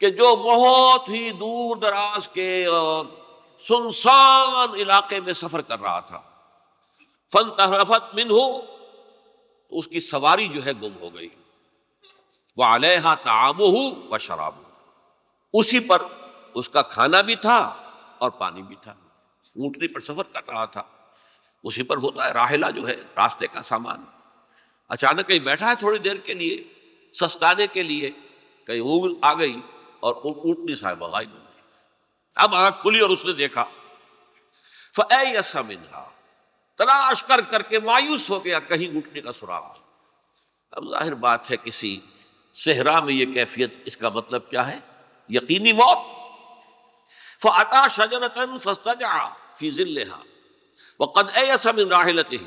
کہ جو بہت ہی دور دراز کے اور سنسان علاقے میں سفر کر رہا تھا، فانتحرفت منہ، اس کی سواری جو ہے گم ہو گئی، وعلیہا طعامہ وشرابہ، اسی پر اس کا کھانا بھی تھا اور پانی بھی تھا، اونٹنی پر سفر کر رہا تھا، اسی پر ہوتا ہے راحلہ جو ہے راستے کا سامان، اچانک کہیں بیٹھا ہے تھوڑی دیر کے لیے سستانے کے لیے، کہیں اونگ آ گئی اور اونٹنی صاحبہ غائب ہو گئی۔ اب آنکھ کھلی اور اس نے دیکھا، فَأَيَّسَ مِنْهَا، تلاش کر کر کے مایوس ہو گیا، کہیں اونٹنی کا سراغ نہیں۔ اب ظاہر بات ہے کسی صحرا میں یہ کیفیت، اس کا مطلب کیا ہے؟ یقینی موت۔ فأتى شجرة فاستجع في ظلها وقد أيس من راحلته،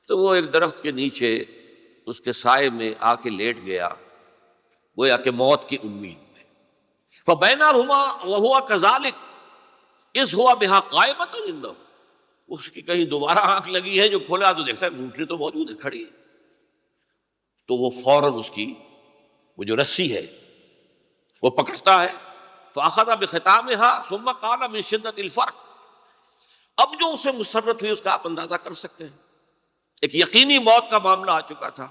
تو وہ ایک درخت کے نیچے اس کے سائے میں آ کے لیٹ گیا، گویا کہ موت کی امید میں۔ فبينهما وهو كذلك إذ هو بها قائمة عنده، اس کی کہیں دوبارہ آنکھ لگی ہے، جو کھولا تو دیکھتا ہے اونٹنی تو موجود ہے، کھڑی ہے، تو وہ فوراً اس کی وہ جو رسی ہے وہ پکڑتا ہے۔ فأخذ بختامها ثم قال من شدة الفرق، اب جو اسے مسرت ہوئی اس کا آپ اندازہ کر سکتے ہیں، ایک یقینی موت کا معاملہ آ چکا تھا،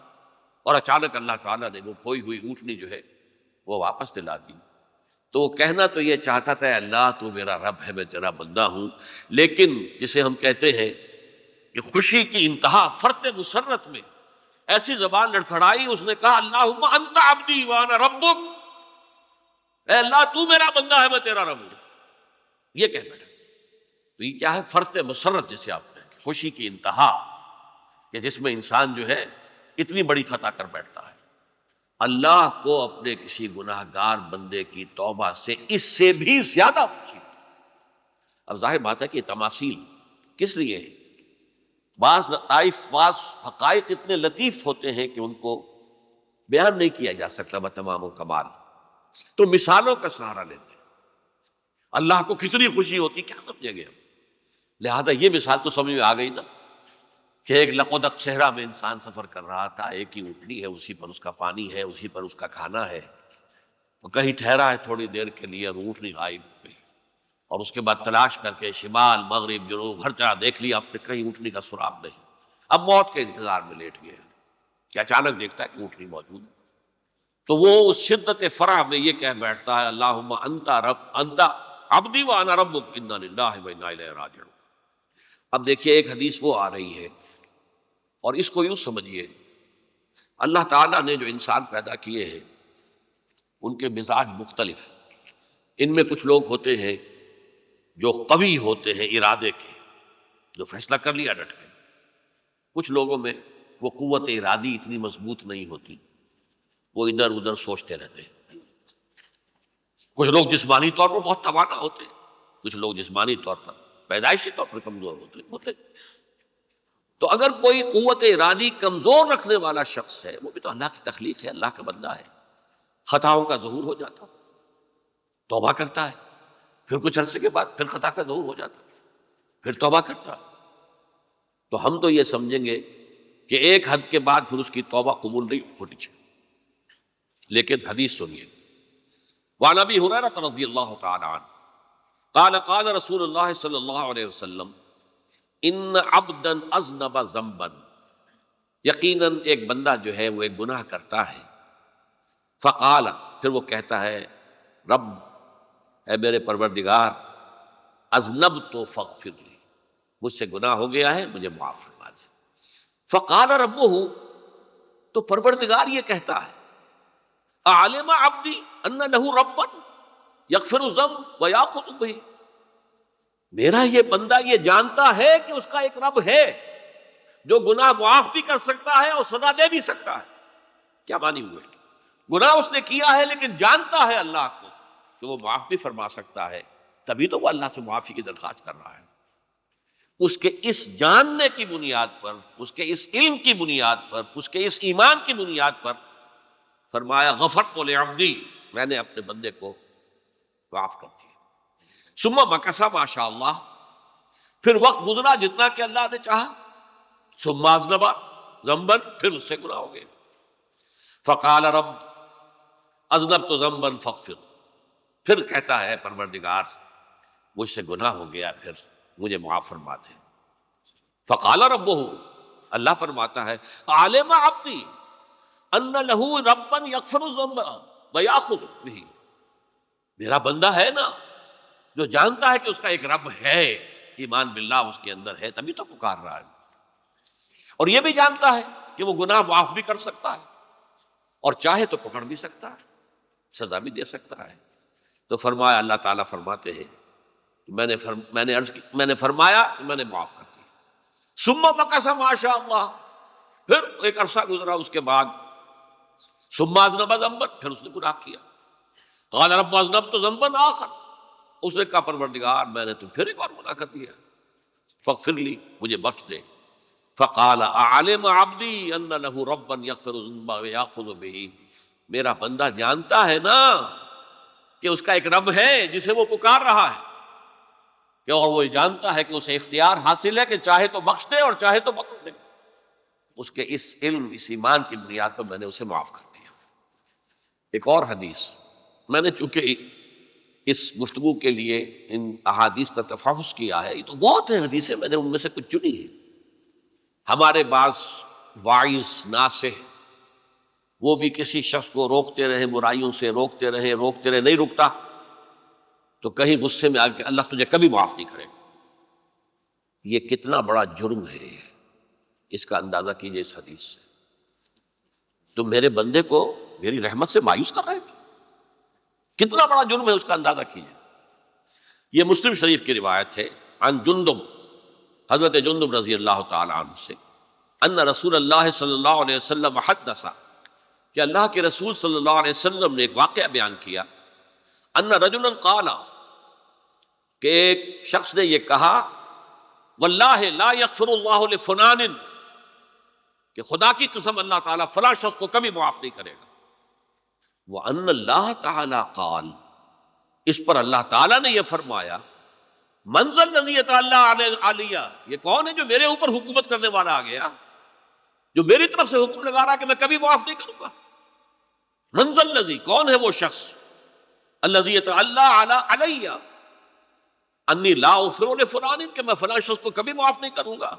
اور اچانک اللہ تعالیٰ نے وہ کھوئی ہوئی اونٹنی جو ہے وہ واپس دلا دی۔ تو وہ کہنا تو یہ چاہتا تھا اللہ تو میرا رب ہے، میں تیرا بندہ ہوں، لیکن جسے ہم کہتے ہیں کہ خوشی کی انتہا فرط مسرت میں ایسی زبان لڑکھڑائی، اس نے کہا اللہم انت عبدی وانا ربک، اے اللہ تو میرا بندہ ہے، میں تیرا رب ہوں، یہ کہنا ہے۔ تو یہ کیا ہے؟ فرط مسرت جسے آپ کہیں، خوشی کی انتہا، کہ جس میں انسان جو ہے اتنی بڑی خطا کر بیٹھتا ہے۔ اللہ کو اپنے کسی گناہ گار بندے کی توبہ سے اس سے بھی زیادہ خوشی۔ اب ظاہر بات ہے کہ یہ تماثیل کس لیے ہے؟ بعض لطائف، بعض حقائق اتنے لطیف ہوتے ہیں کہ ان کو بیان نہیں کیا جا سکتا بتمام و کمال، تو مثالوں کا سہارا لیتے ہیں۔ اللہ کو کتنی خوشی ہوتی کیا سمجھے گیا؟ لہذا یہ مثال تو سمجھ میں آ گئی نا، کہ ایک لقودق صحرا میں انسان سفر کر رہا تھا، ایک ہی اونٹنی ہے، اسی پر اس کا پانی ہے، اسی پر اس کا کھانا ہے، وہ کہیں ٹھہرا ہے تھوڑی دیر کے لیے، اور اونٹنی غائب ہو گئی، اور اس کے بعد تلاش کر کے شمال مغرب جنوب ہر جگہ دیکھ لیا، اب تک کہیں اونٹنی کا سراغ نہیں۔ اب موت کے انتظار میں لیٹ گیا کہ اچانک دیکھتا ہے کہ اونٹنی موجود ہے، تو وہ اس شدت فرح میں یہ کہہ بیٹھتا ہے اللہم انت رب انت عبدی وانا ربک انا للہ و انا الیہ راجعون۔ اب دیکھیے ایک حدیث وہ آ رہی ہے، اور اس کو یوں سمجھیے، اللہ تعالیٰ نے جو انسان پیدا کیے ہیں ان کے مزاج مختلف ہیں۔ ان میں کچھ لوگ ہوتے ہیں جو قوی ہوتے ہیں ارادے کے، جو فیصلہ کر لیا ڈٹ کے۔ کچھ لوگوں میں وہ قوت ارادی اتنی مضبوط نہیں ہوتی، وہ ادھر ادھر سوچتے رہتے ہیں۔ کچھ لوگ جسمانی طور پر بہت توانا ہوتے ہیں، کچھ لوگ جسمانی طور پر پیدائشی طور پر کمزور ہوتے ہیں۔ تو اگر کوئی قوت ارادی کمزور رکھنے والا شخص ہے، وہ بھی تو اللہ کی تخلیق ہے، اللہ کا بندہ ہے، خطاؤں کا ظہور ہو جاتا، توبہ کرتا ہے، پھر کچھ عرصے کے بعد پھر خطا کا ظہور ہو جاتا، پھر توبہ کرتا، تو ہم تو یہ سمجھیں گے کہ ایک حد کے بعد پھر اس کی توبہ قبول نہیں ہونی چاہیے۔ لیکن حدیث سنیے، وعن ابی ہریرہ رضی اللہ تعالی عنہ قال قال رسول اللہ صلی اللہ علیہ وسلم ان عبدا اذنب ذنبا، یقیناً ایک بندہ جو ہے وہ ایک گناہ کرتا ہے، فقال، پھر وہ کہتا ہے رب، اے میرے پروردگار، اذنبت فاغفر لی، مجھ سے گناہ ہو گیا ہے، مجھے معاف فرما دے۔ فقال ربہ، تو پروردگار یہ کہتا ہے اعلم عبدی ان لہ ربا یغفر الذنب ویاخذ بہ، میرا یہ بندہ یہ جانتا ہے کہ اس کا ایک رب ہے جو گناہ معاف بھی کر سکتا ہے اور سزا دے بھی سکتا ہے۔ کیا مانی ہوئے؟ گناہ اس نے کیا ہے لیکن جانتا ہے اللہ کو کہ وہ معاف بھی فرما سکتا ہے، تبھی تو وہ اللہ سے معافی کی درخواست کر رہا ہے۔ اس کے اس جاننے کی بنیاد پر، اس کے اس علم کی بنیاد پر، اس کے اس ایمان کی بنیاد پر فرمایا غفرت لعبدی، میں نے اپنے بندے کو معاف کر دیا۔ ثم مکث ما شاء اللہ، پھر وقت گزرا جتنا کہ اللہ نے چاہا، ثم اذنب ذنبا، پھر اس سے گناہ ہو گئے۔ فقال رب اذنبت ذنبا فاغفر، پھر کہتا ہے پروردگار مجھ سے گناہ ہو گیا، پھر مجھے معاف فرما دے۔ فقال ربہ، اللہ فرماتا ہے عالم عبدی ان لہ ربا یغفر الذنب ویاخذ بہ، میرا بندہ ہے نا جو جانتا ہے کہ اس کا ایک رب ہے، ایمان باللہ اس کے اندر ہے، تبھی تو پکار رہا ہے، اور یہ بھی جانتا ہے کہ وہ گناہ معاف بھی کر سکتا ہے، اور چاہے تو پکڑ بھی سکتا ہے، سزا بھی دے سکتا ہے۔ تو فرمایا، اللہ تعالیٰ فرماتے ہیں میں نے فرمایا کہ میں نے معاف کر دیا۔ ثم مکث ما شاء اللہ، پھر ایک عرصہ گزرا اس کے بعد، ثم اذنب ذنبا، پھر اس نے گناہ کیا۔ قال رب اذنبت ذنبا آخر اس نے کہا پروردگار میں نے تو پھر ایک اور گناہ کر دیا، فاغفر لی، مجھے بخش دے۔ فقال اعلم عبدی ان له ربا یغفر الذنوب ویأخذ بہ، میرا بندہ جانتا ہے نا کہ اس کا ایک رب ہے جسے وہ پکار رہا ہے، کہ اور وہ جانتا ہے کہ اسے اختیار حاصل ہے کہ چاہے تو بخش دے اور چاہے تو بخش دے۔ اس کے اس علم، اس ایمان کی بنیاد پر میں نے اسے معاف کر دیا۔ ایک اور حدیث، میں نے چونکہ اس گفتگو کے لیے ان احادیث کا تفحص کیا ہے، یہ تو بہت ہیں حدیثیں، میں نے ان میں سے کچھ چنی ہیں۔ ہمارے بعض واعظ ناصح وہ بھی کسی شخص کو روکتے رہے، برائیوں سے روکتے رہے، نہیں رکتا تو کہیں غصے میں آ کے اللہ تجھے کبھی معاف نہیں کرے گا۔ یہ کتنا بڑا جرم ہے، اس کا اندازہ کیجئے اس حدیث سے۔ تم میرے بندے کو میری رحمت سے مایوس کر رہے ہیں، کتنا بڑا جرم ہے، اس کا اندازہ کیجئے۔ یہ مسلم شریف کی روایت ہے، عن جندب، حضرت جندب رضی اللہ تعالی عنہ سے، ان رسول اللہ صلی اللہ علیہ وسلم حدث، کہ اللہ کے رسول صلی اللہ علیہ وسلم نے ایک واقعہ بیان کیا، ان رجلا قال، کہ ایک شخص نے یہ کہا، واللہ لا یغفر اللہ لفلان، کہ خدا کی قسم اللہ تعالیٰ فلاں شخص کو کبھی معاف نہیں کرے گا۔ وَأَنَّ اللَّهَ تَعَالَىٰ قال، اس پر اللہ تعالیٰ نے یہ فرمایا، مَنْ ذَا الَّذِي يَتَعَالَىٰ عَلَيَّ، یہ کون ہے جو میرے اوپر حکومت کرنے والا آ گیا، جو میری طرف سے حکم لگا رہا کہ میں کبھی معاف نہیں کروں گا۔ مَنْ ذَا الَّذِي، کون ہے وہ شخص، الَّذِي يَتَعَالَىٰ عَلَيَّ اَنِّي لَا أَغْفِرُ لِفُلَانٍ، کہ میں فلاں شخص کو کبھی معاف نہیں کروں گا۔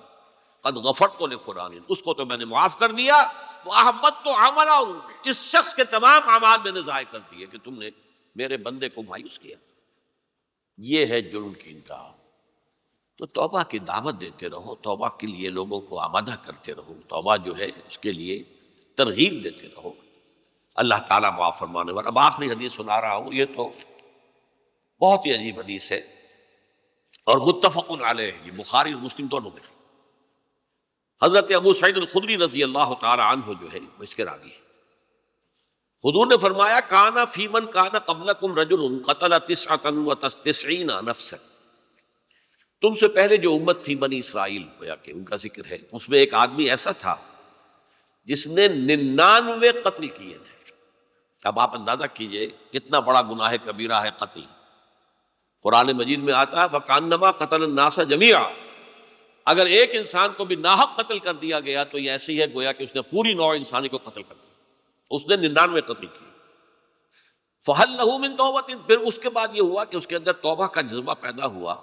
قد غفرت لفلان، اس کو تو میں نے معاف کر دیا، وَأَحْبَطْتُ عَمَلَهُ، اس شخص کے تمام اعمال میں نے ضائع کر دیے کہ تم نے میرے بندے کو مایوس کیا۔ یہ ہے جرم کی انتہا۔ تو توبہ کی دعوت دیتے رہو، توبہ کے لیے لوگوں کو آمادہ کرتے رہو، توبہ جو ہے اس کے لیے ترغیب دیتے رہو، اللہ تعالیٰ معاف فرمانے والا۔ اب آخری حدیث سنا رہا ہوں، یہ تو بہت ہی عجیب حدیث ہے اور متفق علیہ، یہ بخاری اور مسلم دونوں میں۔ حضرت ابو سعید الخدری رضی اللہ تعالی عنہ جو ہے وہ اس کے راوی ہے۔ حضور نے فرمایا، کانا فی من کانا قبلکم رجل قتل 99 نفسا، تم سے پہلے جو امت تھی بنی اسرائیل، گویا کہ ان کا ذکر ہے، اس میں ایک آدمی ایسا تھا جس نے 99 قتل کیے تھے۔ اب آپ اندازہ کیجئے کتنا بڑا گناہ کبیرہ ہے قتل۔ قرآن مجید میں آتا ہے فَكَأَنَّمَا قَتَلَ النَّاسَ جَمِيعًا، اگر ایک انسان کو بھی ناحق قتل کر دیا گیا تو یہ ایسی ہے گویا کہ اس نے پوری نوع انسانی کو قتل کر دیا۔ اس نے 99 قتل کیے۔ فَهَلْ لَهُ مِن تَوْبَةٍ، پھر اس کے بعد یہ ہوا کہ اس کے اندر توبہ کا جذبہ پیدا ہوا۔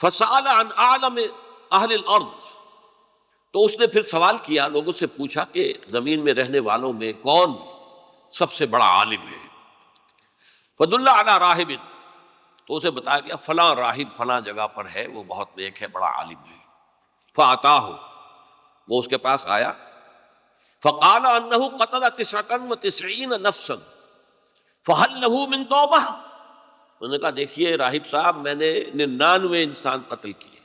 فَسَأَلَ عَنْ أَعْلَمِ أَهْلِ الْأَرْضِ، تو اس نے پھر سوال کیا، لوگوں سے پوچھا کہ زمین میں رہنے والوں میں کون سب سے بڑا عالم ہے۔ فَدُلَّ عَلَىٰ رَاهِبٍ، تو اسے بتایا گیا فلاں راہب فلاں جگہ پر ہے، وہ بہت نیک ہے، بڑا عالم ہے۔ فَأَتَاهُ، وہ اس کے پاس آیا، فَقَالَ أَنَّهُ قَتَلَ 99 نَفْسًا فَهَلْ لَهُ مِن تَوْبَةٍ، انہوں نے کہا دیکھیے راہب صاحب، میں نے 99 انسان قتل کیے،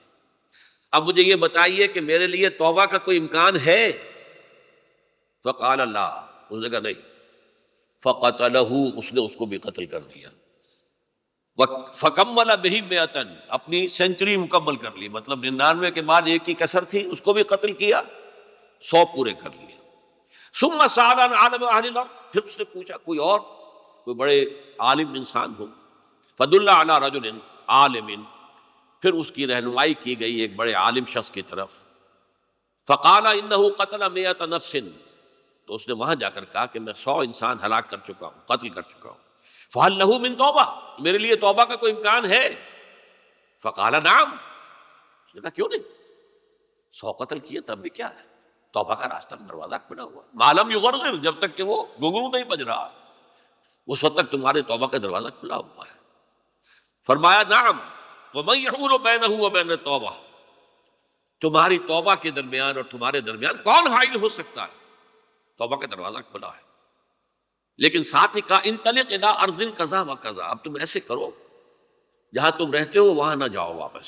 اب مجھے یہ بتائیے کہ میرے لیے توبہ کا کوئی امکان ہے؟ فَقَالَ لَا، اس نے کہا نہیں۔ فَقَتَلَهُ، اس نے اس کو بھی قتل کر دیا۔ فَكَمَّلَ بِهِ 100، اپنی سینچری مکمل کر لی، مطلب 99 کے بعد ایک کی کسر تھی، اس کو بھی قتل کیا، 100 پورے کر لیے۔ ثُمَّ سَأَلَ عَنْ عَالِمِ أَهْلِ الْأَرْضِ، پھر اس نے پوچھا کوئی اور، کوئی بڑے عالم انسان ہو۔ فَدُلَّ عَلَىٰ رَجُلٍ عَالِمٍ، پھر اس کی رہنمائی کی گئی ایک بڑے عالم شخص کی طرف۔ فَقَالَ إِنَّهُ قَتَلَ 100 نَفْسٍ، تو اس نے وہاں جا کر کہا کہ میں 100 انسان ہلاک کر چکا ہوں، قتل کر چکا ہوں۔ فَهَلْ لَهُ مِن تَوْبَةٍ، میرے لیے توبہ کا کوئی امکان ہے؟ فَقَالَ نَعَمْ، اس نے کہا کیوں نہیں، 100 قتل کیے تب بھی کیا ہے، توبہ کا راستہ دروازہ کھلا ہوا، مَا لَمْ يُغَرْغِرْ، جب تک کہ وہ گھنگرو نہیں بج رہا، اس وقت تک تمہارے توبہ کا دروازہ کھلا ہوا ہے۔ فرمایا نعم، وَمَن يَحُولُ بَيْنَهُ وَبَيْنَ التَّوْبَةِ، تمہاری توبہ کے درمیان اور تمہارے درمیان کون حائل ہو سکتا ہے، توبہ کا دروازہ کھلا ہے۔ لیکن ساتھ ہی کہا انطلق الی ارض کذا و کذا، اب تم ایسے کرو جہاں تم رہتے ہو وہاں نہ جاؤ واپس،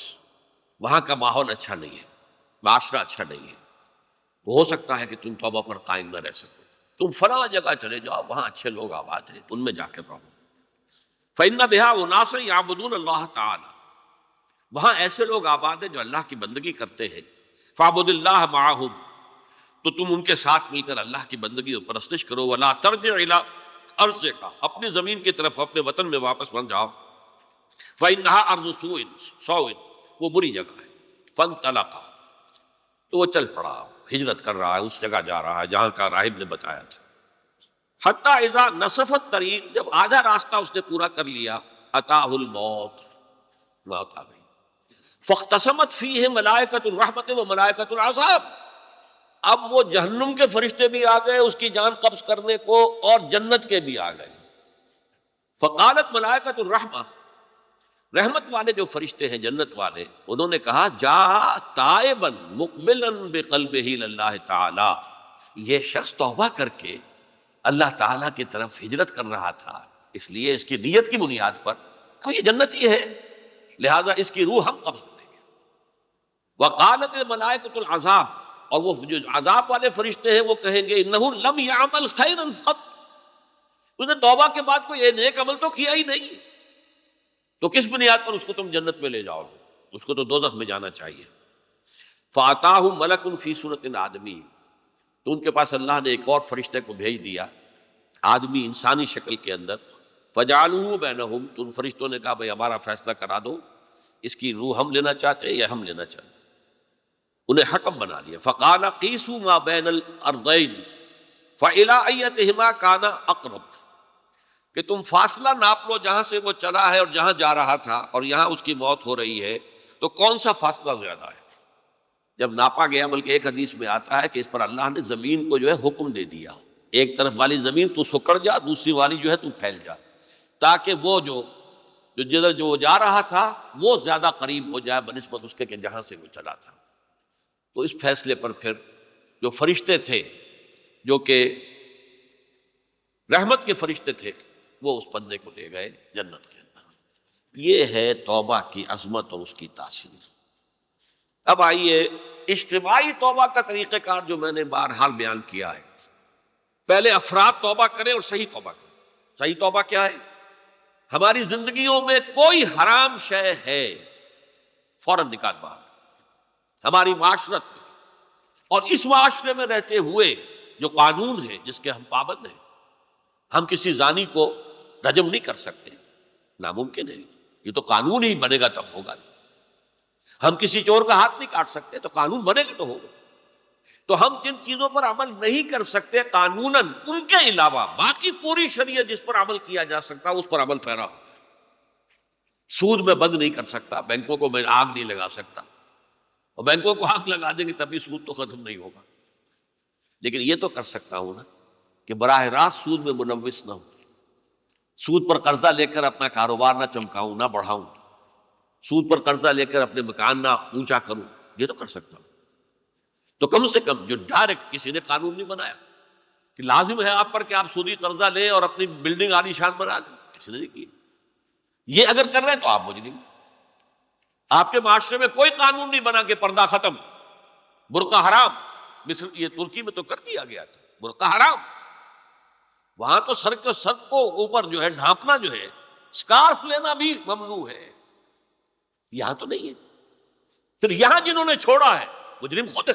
وہاں کا ماحول اچھا نہیں ہے، معاشرہ اچھا نہیں ہے، ہو سکتا ہے کہ تم توبہ پر قائم نہ رہ سکو، تم فلاں جگہ چلے جاؤ، وہاں اچھے لوگ آباد ہیں، ان میں جا کر رہو۔ فإن بها أناسا يعبدون اللہ تعالی، وہاں ایسے لوگ آباد ہیں جو اللہ کی بندگی کرتے ہیں. فاعبد اللہ معہم، تو تم ان کے ساتھ مل کر اللہ کی بندگی اور پرستش کرو. ولا ترجع الی ارضک، اپنی زمین کی طرف اپنے وطن میں واپس بن جاؤ. فإنها أرض سوء، وہ بری جگہ ہے. فانطلقا، تو وہ چل پڑا، ہجرت کر رہا ہے، اس جگہ جا رہا ہے جہاں کا راہب نے بتایا تھا. حتیٰ اذا نصف الطریق، جب آدھا راستہ اس نے پورا کر لیا، اتاہ الموت، موت آ گئی. فاختصمت فیہ ملائکۃ الرحمت و ملائکۃ العذاب، اب وہ جہنم کے فرشتے بھی آ گئے اس کی جان قبض کرنے کو، اور جنت کے بھی آ گئے. فقالت ملائکۃ الرحمہ، رحمت والے جو فرشتے ہیں جنت والے، انہوں نے کہا جا تائبا مقبلا بقلبہ اللہ تعالی، یہ شخص توبہ کر کے اللہ تعالیٰ کی طرف ہجرت کر رہا تھا، اس لیے اس کی نیت کی بنیاد پر تو یہ جنتی ہے، لہذا اس کی روح ہم قبض کریں گے. وقالت الملائکۃ العذاب، اور وہ جو عذاب والے فرشتے ہیں وہ کہیں گے انہ لم یعمل خیرا قط، اس نے توبہ کے بعد کوئی نیک عمل تو کیا ہی نہیں، تو کس بنیاد پر اس کو تم جنت میں لے جاؤ گے؟ اس کو تو دوزخ میں جانا چاہیے. فاتاہ ملک فی صورت آدمی، تو ان کے پاس اللہ نے ایک اور فرشتے کو بھیج دیا، آدمی انسانی شکل کے اندر. فجعلوہ بینہم، تو ان فرشتوں نے کہا بھئی ہمارا فیصلہ کرا دو، اس کی روح ہم لینا چاہتے ہیں یا ہم لینا چاہتے ہیں. انہیں حکم بنا دیا. فقال قیسوا ما بین الارضین فإلی ایتہما کان اقرب، کہ تم فاصلہ ناپ لو جہاں سے وہ چلا ہے اور جہاں جا رہا تھا، اور یہاں اس کی موت ہو رہی ہے، تو کون سا فاصلہ زیادہ ہے. جب ناپا گیا، بلکہ ایک حدیث میں آتا ہے کہ اس پر اللہ نے زمین کو جو ہے حکم دے دیا، ایک طرف والی زمین تو سکڑ جا، دوسری والی جو ہے تو پھیل جا، تاکہ وہ جو جدھر جو جا رہا تھا وہ زیادہ قریب ہو جائے بنسبت اس کے کہ جہاں سے وہ چلا تھا. تو اس فیصلے پر پھر جو فرشتے تھے، جو کہ رحمت کے فرشتے تھے، وہ اس بندے کو لے گئے جنت کے اندر. یہ ہے توبہ کی عظمت اور اس کی تاثیر. اب آئیے اجتماعی توبہ کا طریقہ کار جو میں نے بہرحال بیان کیا ہے. پہلے افراد توبہ کریں اور صحیح توبہ کریں. صحیح توبہ کیا ہے؟ ہماری زندگیوں میں کوئی حرام شے ہے فوراً نکال باہر. ہماری معاشرت میں اور اس معاشرے میں رہتے ہوئے جو قانون ہے جس کے ہم پابند ہیں، ہم کسی زانی کو رجم نہیں کر سکتے، ناممکن ہے. یہ تو قانون ہی بنے گا تب ہوگا. ہم کسی چور کا ہاتھ نہیں کاٹ سکتے، تو قانون بنے گا تو ہوگا. تو ہم جن چیزوں پر عمل نہیں کر سکتے قانوناً، ان کے علاوہ باقی پوری شریعت جس پر عمل کیا جا سکتا اس پر عمل پیرا ہو. سود میں بند نہیں کر سکتا، بینکوں کو میں آگ نہیں لگا سکتا، اور بینکوں کو آگ لگا دیں گے تبھی سود تو ختم نہیں ہوگا. لیکن یہ تو کر سکتا ہوں نا کہ براہ راست سود میں ملوث نہ ہوں، سود پر قرضہ لے کر اپنا کاروبار نہ چمکاؤں نہ بڑھاؤں، سود پر قرضہ لے کر اپنے مکان نہ اونچا کروں. یہ تو کر سکتا ہوں. تو کم سے کم جو ڈائریکٹ کسی نے قانون نہیں بنایا کہ لازم ہے آپ پر کہ آپ سودی قرضہ لیں اور اپنی بلڈنگ عالی شان بنا دیں، کسی نے نہیں کی. یہ اگر کر رہے ہیں تو آپ مجرم. آپ کے معاشرے میں کوئی قانون نہیں بنا کہ پردہ ختم، برقع حرام. مصر یہ ترکی میں تو کر دیا گیا تھا برقع حرام. وہاں تو سر کو اوپر جو ہے ڈھانپنا جو ہے، اسکارف لینا بھی ممنوع ہے. یہاں تو نہیں ہے. پھر یہاں جنہوں نے چھوڑا ہے مجرم خود ہے.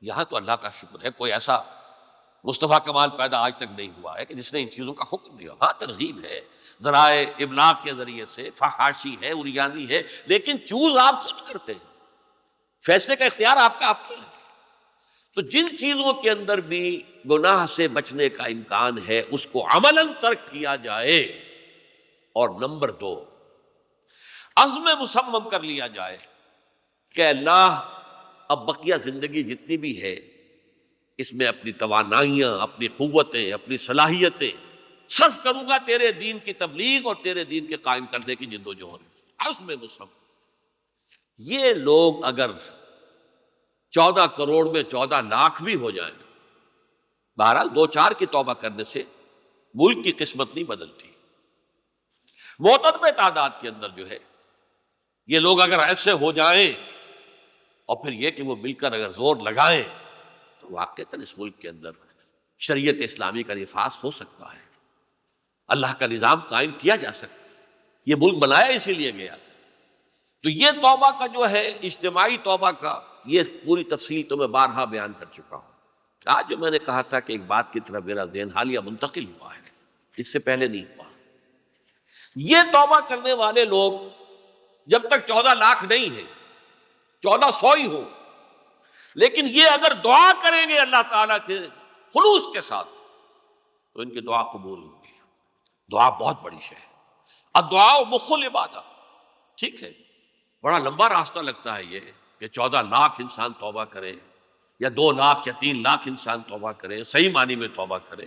یہاں تو اللہ کا شکر ہے کوئی ایسا مصطفیٰ کمال پیدا آج تک نہیں ہوا ہے کہ جس نے ان چیزوں کا حکم دیا. ہاں ترغیب ہے، ذرائع ابلاغ کے ذریعے سے، فحاشی ہے، اریانی ہے، لیکن چوز آپ خود کرتے ہیں. فیصلے کا اختیار آپ کا آپ کے ہے. تو جن چیزوں کے اندر بھی گناہ سے بچنے کا امکان ہے اس کو عملاً ترک کیا جائے. اور نمبر 2، عزم مصمم کر لیا جائے کہ اللہ اب بقیہ زندگی جتنی بھی ہے اس میں اپنی توانائیاں، اپنی قوتیں، اپنی صلاحیتیں صرف کروں گا تیرے دین کی تبلیغ اور تیرے دین کے قائم کرنے کی جد و جہد. عزم مصمم. یہ لوگ اگر 14 کروڑ میں 14 لاکھ بھی ہو جائیں، بہرحال 2-4 کی توبہ کرنے سے ملک کی قسمت نہیں بدلتی. معتدل تعداد کے اندر جو ہے یہ لوگ اگر ایسے ہو جائیں اور پھر یہ کہ وہ مل کر اگر زور لگائیں تو واقعتاً اس ملک کے اندر شریعت اسلامی کا نفاذ ہو سکتا ہے. اللہ کا نظام قائم کیا جا سکتا، یہ ملک بنایا اسی لیے گیا۔ تو یہ توبہ کا جو ہے اجتماعی توبہ کا یہ پوری تفصیل تو میں بارہا بیان کر چکا ہوں۔ آج جو میں نے کہا تھا کہ ایک بات کی طرف میرا ذہن حالیہ منتقل ہوا ہے، اس سے پہلے نہیں ہوا۔ یہ توبہ کرنے والے لوگ جب تک 14 لاکھ نہیں ہیں، 1400 ہی ہوں، لیکن یہ اگر دعا کریں گے اللہ تعالیٰ کے خلوص کے ساتھ تو ان کی دعا قبول ہوگی۔ دعا بہت بڑی شے ہے، الدعاء مخ العبادہ۔ ٹھیک ہے، بڑا لمبا راستہ لگتا ہے یہ کہ 14 لاکھ انسان توبہ کرے یا 2 لاکھ یا 3 لاکھ انسان توبہ کرے، صحیح معنی میں توبہ کرے،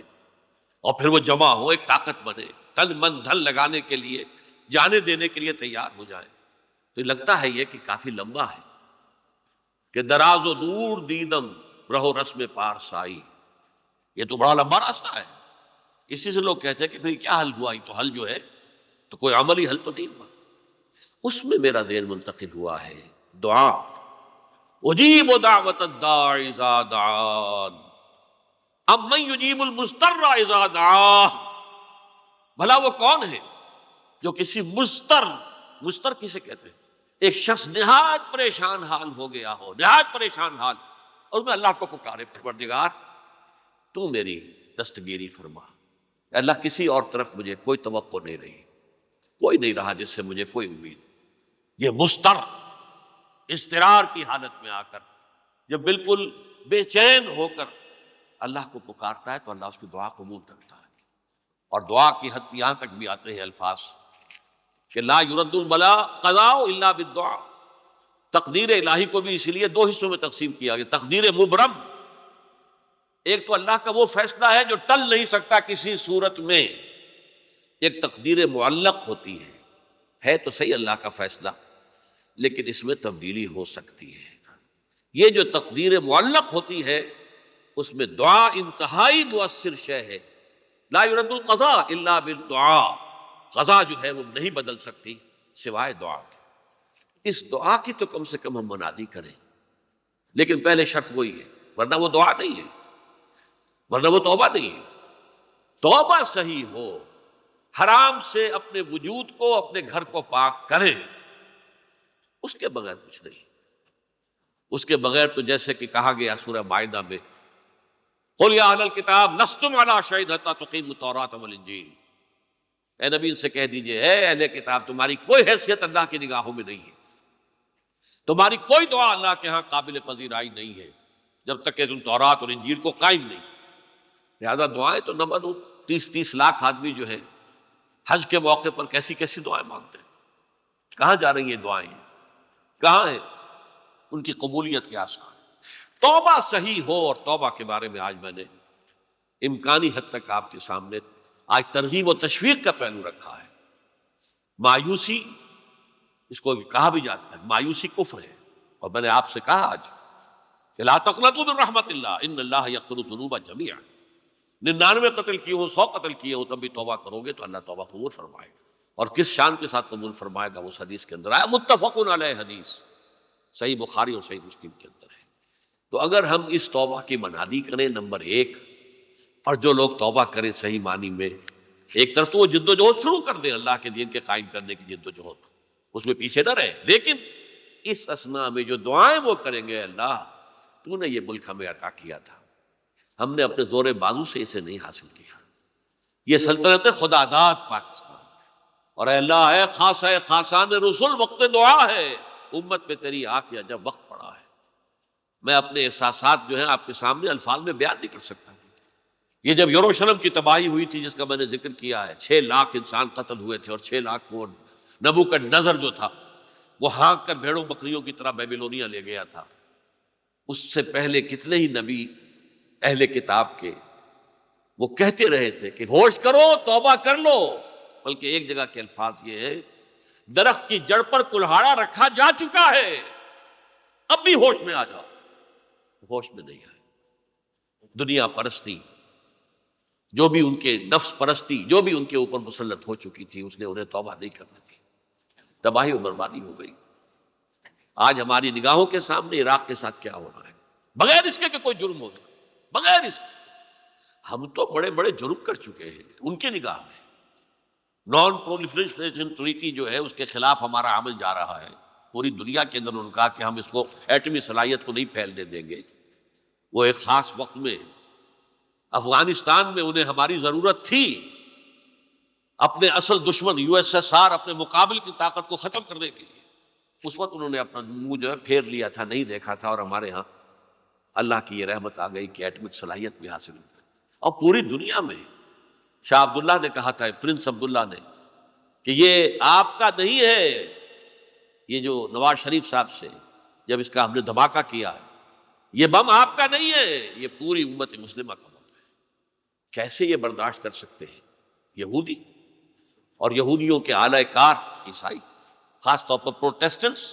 اور پھر وہ جمع ہو، ایک طاقت بنے، تن من دھن لگانے کے لیے، جانے دینے کے لیے تیار ہو جائے۔ تو لگتا ہے یہ کہ کافی لمبا ہے کہ دراز و دور دیدم رہو رسم پارسائی، یہ تو بڑا لمبا راستہ ہے۔ اسی سے لوگ کہتے ہیں کہ پھر کیا حل ہوا، تو حل جو ہے تو کوئی عملی حل تو نہیں ہوا۔ اس میں میرا ذہن منتقل ہوا ہے دعا، اجیب دعوت الداع اذا دعان امن یجیب المضطر اذا دعاہ۔ بھلا وہ کون ہے جو کسی مضطر کسے کہتے ہیں؟ ایک شخص نہایت پریشان حال ہو گیا ہو، نہایت پریشان حال، اور میں اللہ کو پکارے، پروردگار تو میری دستگیری فرما۔ اللہ کسی اور طرف مجھے کوئی توقع نہیں رہی، کوئی نہیں رہا جس سے مجھے کوئی امید۔ یہ مضطر اضطرار کی حالت میں آ کر جب بالکل بے چین ہو کر اللہ کو پکارتا ہے تو اللہ اس کی دعا قبول کرتا ہے۔ اور دعا کی حد یہاں تک بھی آتے ہیں الفاظ کہ لا یرد البلاء قضاء الا بالدعاء۔ تقدیر الہی کو بھی اسی لیے 2 حصوں میں تقسیم کیا گیا، تقدیر مبرم، ایک تو اللہ کا وہ فیصلہ ہے جو ٹل نہیں سکتا کسی صورت میں، ایک تقدیر معلق ہوتی ہے تو صحیح اللہ کا فیصلہ لیکن اس میں تبدیلی ہو سکتی ہے۔ یہ جو تقدیر معلق ہوتی ہے اس میں دعا انتہائی مؤثر شے ہے۔ لا يرد القضاء الا بالدعاء، قضا جو ہے وہ نہیں بدل سکتی سوائے دعا کے۔ اس دعا کی تو کم سے کم ہم منادی کریں، لیکن پہلے شرط وہی ہے، ورنہ وہ دعا نہیں ہے، ورنہ وہ توبہ نہیں ہے۔ توبہ صحیح ہو، حرام سے اپنے وجود کو، اپنے گھر کو پاک کریں، اس کے بغیر کچھ نہیں۔ اس کے بغیر تو جیسے کہ کہا گیا سورہ مائدہ میں، قُلْ يَا أَهْلَ الْكِتَابِ لَسْتُمْ عَلَىٰ شَيْءٍ حَتَّىٰ تُقِیمُوا التَّوْرَاةَ وَالْإِنجِیلَ۔ اے نبی ان سے کہہ دیجئے، اے اہل کتاب تمہاری کوئی حیثیت اللہ کی نگاہوں میں نہیں ہے، تمہاری کوئی دعا اللہ کے ہاں قابل پذیرائی نہیں ہے جب تک کہ تم تورات اور انجیل کو قائم نہیں۔ لہذا دعائیں تو نہ بنو، 30 لاکھ آدمی جو ہے حج کے موقع پر کیسی کیسی دعائیں مانگتے ہیں، کہاں جا رہی ہیں دعائیں، کہاں ہیں ان کی قبولیت کے آثار؟ توبہ صحیح ہو، اور توبہ کے بارے میں آج میں نے امکانی حد تک آپ کے سامنے آج ترغیب و تشویق کا پہلو رکھا ہے۔ مایوسی، اس کو کہا بھی جاتا ہے مایوسی کفر ہے، اور میں نے آپ سے کہا آج کہ لا تقنطوا من رحمت اللہ ان اللہ یغفر الذنوب جميعا۔ 99 قتل کیے ہوں، 100 قتل کیے ہوں، تب بھی توبہ کرو گے تو اللہ توبہ قبول فرمائے گا، اور کس شان کے ساتھ قبول فرمائے گا اس حدیث کے اندر آیا، متفق علیہ حدیث، صحیح بخاری اور صحیح مسلم کے اندر ہے۔ تو اگر ہم اس توبہ کی منادی کریں نمبر 1، اور جو لوگ توبہ کریں صحیح معنی میں، ایک طرف تو وہ جد و جہد شروع کر دیں اللہ کے دین کے قائم کرنے کی جد و جہد، اس میں پیچھے نہ رہے، لیکن اس اثناء میں جو دعائیں وہ کریں گے، اللہ تو نے یہ ملک ہمیں عطا کیا تھا، ہم نے اپنے زور بازو سے اسے نہیں حاصل کیا، یہ سلطنت خدا داد پاکستان، اور اے اللہ اے خاصان رسول وقت دعا ہے، امت پہ تیری آ کیا جب وقت پڑا ہے۔ میں اپنے احساسات جو ہیں آپ کے سامنے الفاظ میں بیان نہیں کر سکتا۔ یہ جب یروشلم کی تباہی ہوئی تھی جس کا میں نے ذکر کیا ہے، 6 لاکھ انسان قتل ہوئے تھے، اور 6 لاکھ کو نبوکدنضر جو تھا وہ ہانک کر بھیڑوں بکریوں کی طرح بیبیلونیا لے گیا تھا، اس سے پہلے کتنے ہی نبی اہل کتاب کے وہ کہتے رہے تھے کہ ہوش کرو، توبہ کر لو، بلکہ ایک جگہ کے الفاظ یہ ہے، درخت کی جڑ پر کلہاڑا رکھا جا چکا ہے، اب بھی ہوش میں آ جاؤ۔ ہوش میں نہیں آئے، دنیا پرستی، جو بھی ان کے نفس پرستی جو بھی ان کے اوپر مسلط ہو چکی تھی، اس نے انہیں توبہ نہیں کرنے دی، تباہی و بربادی ہو گئی۔ آج ہماری نگاہوں کے سامنے عراق کے ساتھ کیا ہو رہا ہے، بغیر اس کے کہ کوئی جرم ہو سکے، بغیر اس کے ہم تو بڑے بڑے جرم کر چکے ہیں ان کی نگاہ میں، نان پرولیفریشن ٹریٹی جو ہے اس کے خلاف ہمارا عمل جا رہا ہے پوری دنیا کے اندر. ان کا کہ ہم اس کو ایٹمی صلاحیت کو نہیں پھیلنے دیں گے. وہ ایک خاص وقت میں افغانستان میں انہیں ہماری ضرورت تھی اپنے اصل دشمن یو ایس ایس آر اپنے مقابل کی طاقت کو ختم کرنے کے لیے. اس وقت انہوں نے اپنا منہ جو ہے پھیر لیا تھا, نہیں دیکھا تھا, اور ہمارے ہاں اللہ کی یہ رحمت آ گئی کہ ایٹمک صلاحیت بھی حاصل ہوئی. اور پوری دنیا میں شاہ عبداللہ نے کہا تھا, پرنس عبداللہ نے, کہ یہ آپ کا نہیں ہے, یہ جو نواز شریف صاحب سے جب اس کا ہم نے دھماکہ کیا ہے, یہ بم آپ کا نہیں ہے, یہ پوری امت مسلمہ کا بم ہے. کیسے یہ برداشت کر سکتے ہیں یہودی اور یہودیوں کے اعلی کار عیسائی, خاص طور پر Protestants,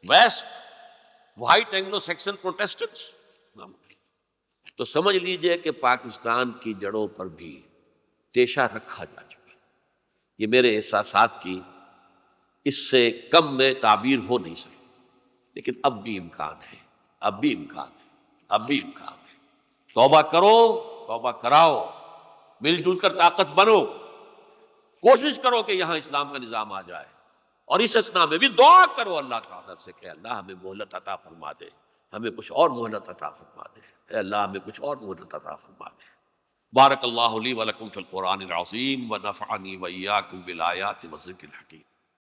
west white Anglo Saxon Protestants. تو سمجھ لیجئے کہ پاکستان کی جڑوں پر بھی تیشہ رکھا جا چکا. یہ میرے احساسات کی اس سے کم میں تعبیر ہو نہیں سکتی, لیکن اب بھی امکان ہے, اب بھی امکان ہے, اب بھی امکان ہے. توبہ کرو, توبہ کراؤ, مل جل کر طاقت بنو, کوشش کرو کہ یہاں اسلام کا نظام آ جائے. اور اس اسنا میں بھی دعا کرو اللہ تعالیٰ سے کہ اللہ ہمیں مہلت عطا فرما دے, ہمیں کچھ اور مہلت عطا فرما دے, اے اللہ ہمیں کچھ اور مہلت عطا فرما دے. بارک اللہ لی ولکم فی القرآن العظیم ونفعنی وإیاکم بالآیات والذکر الحکیم.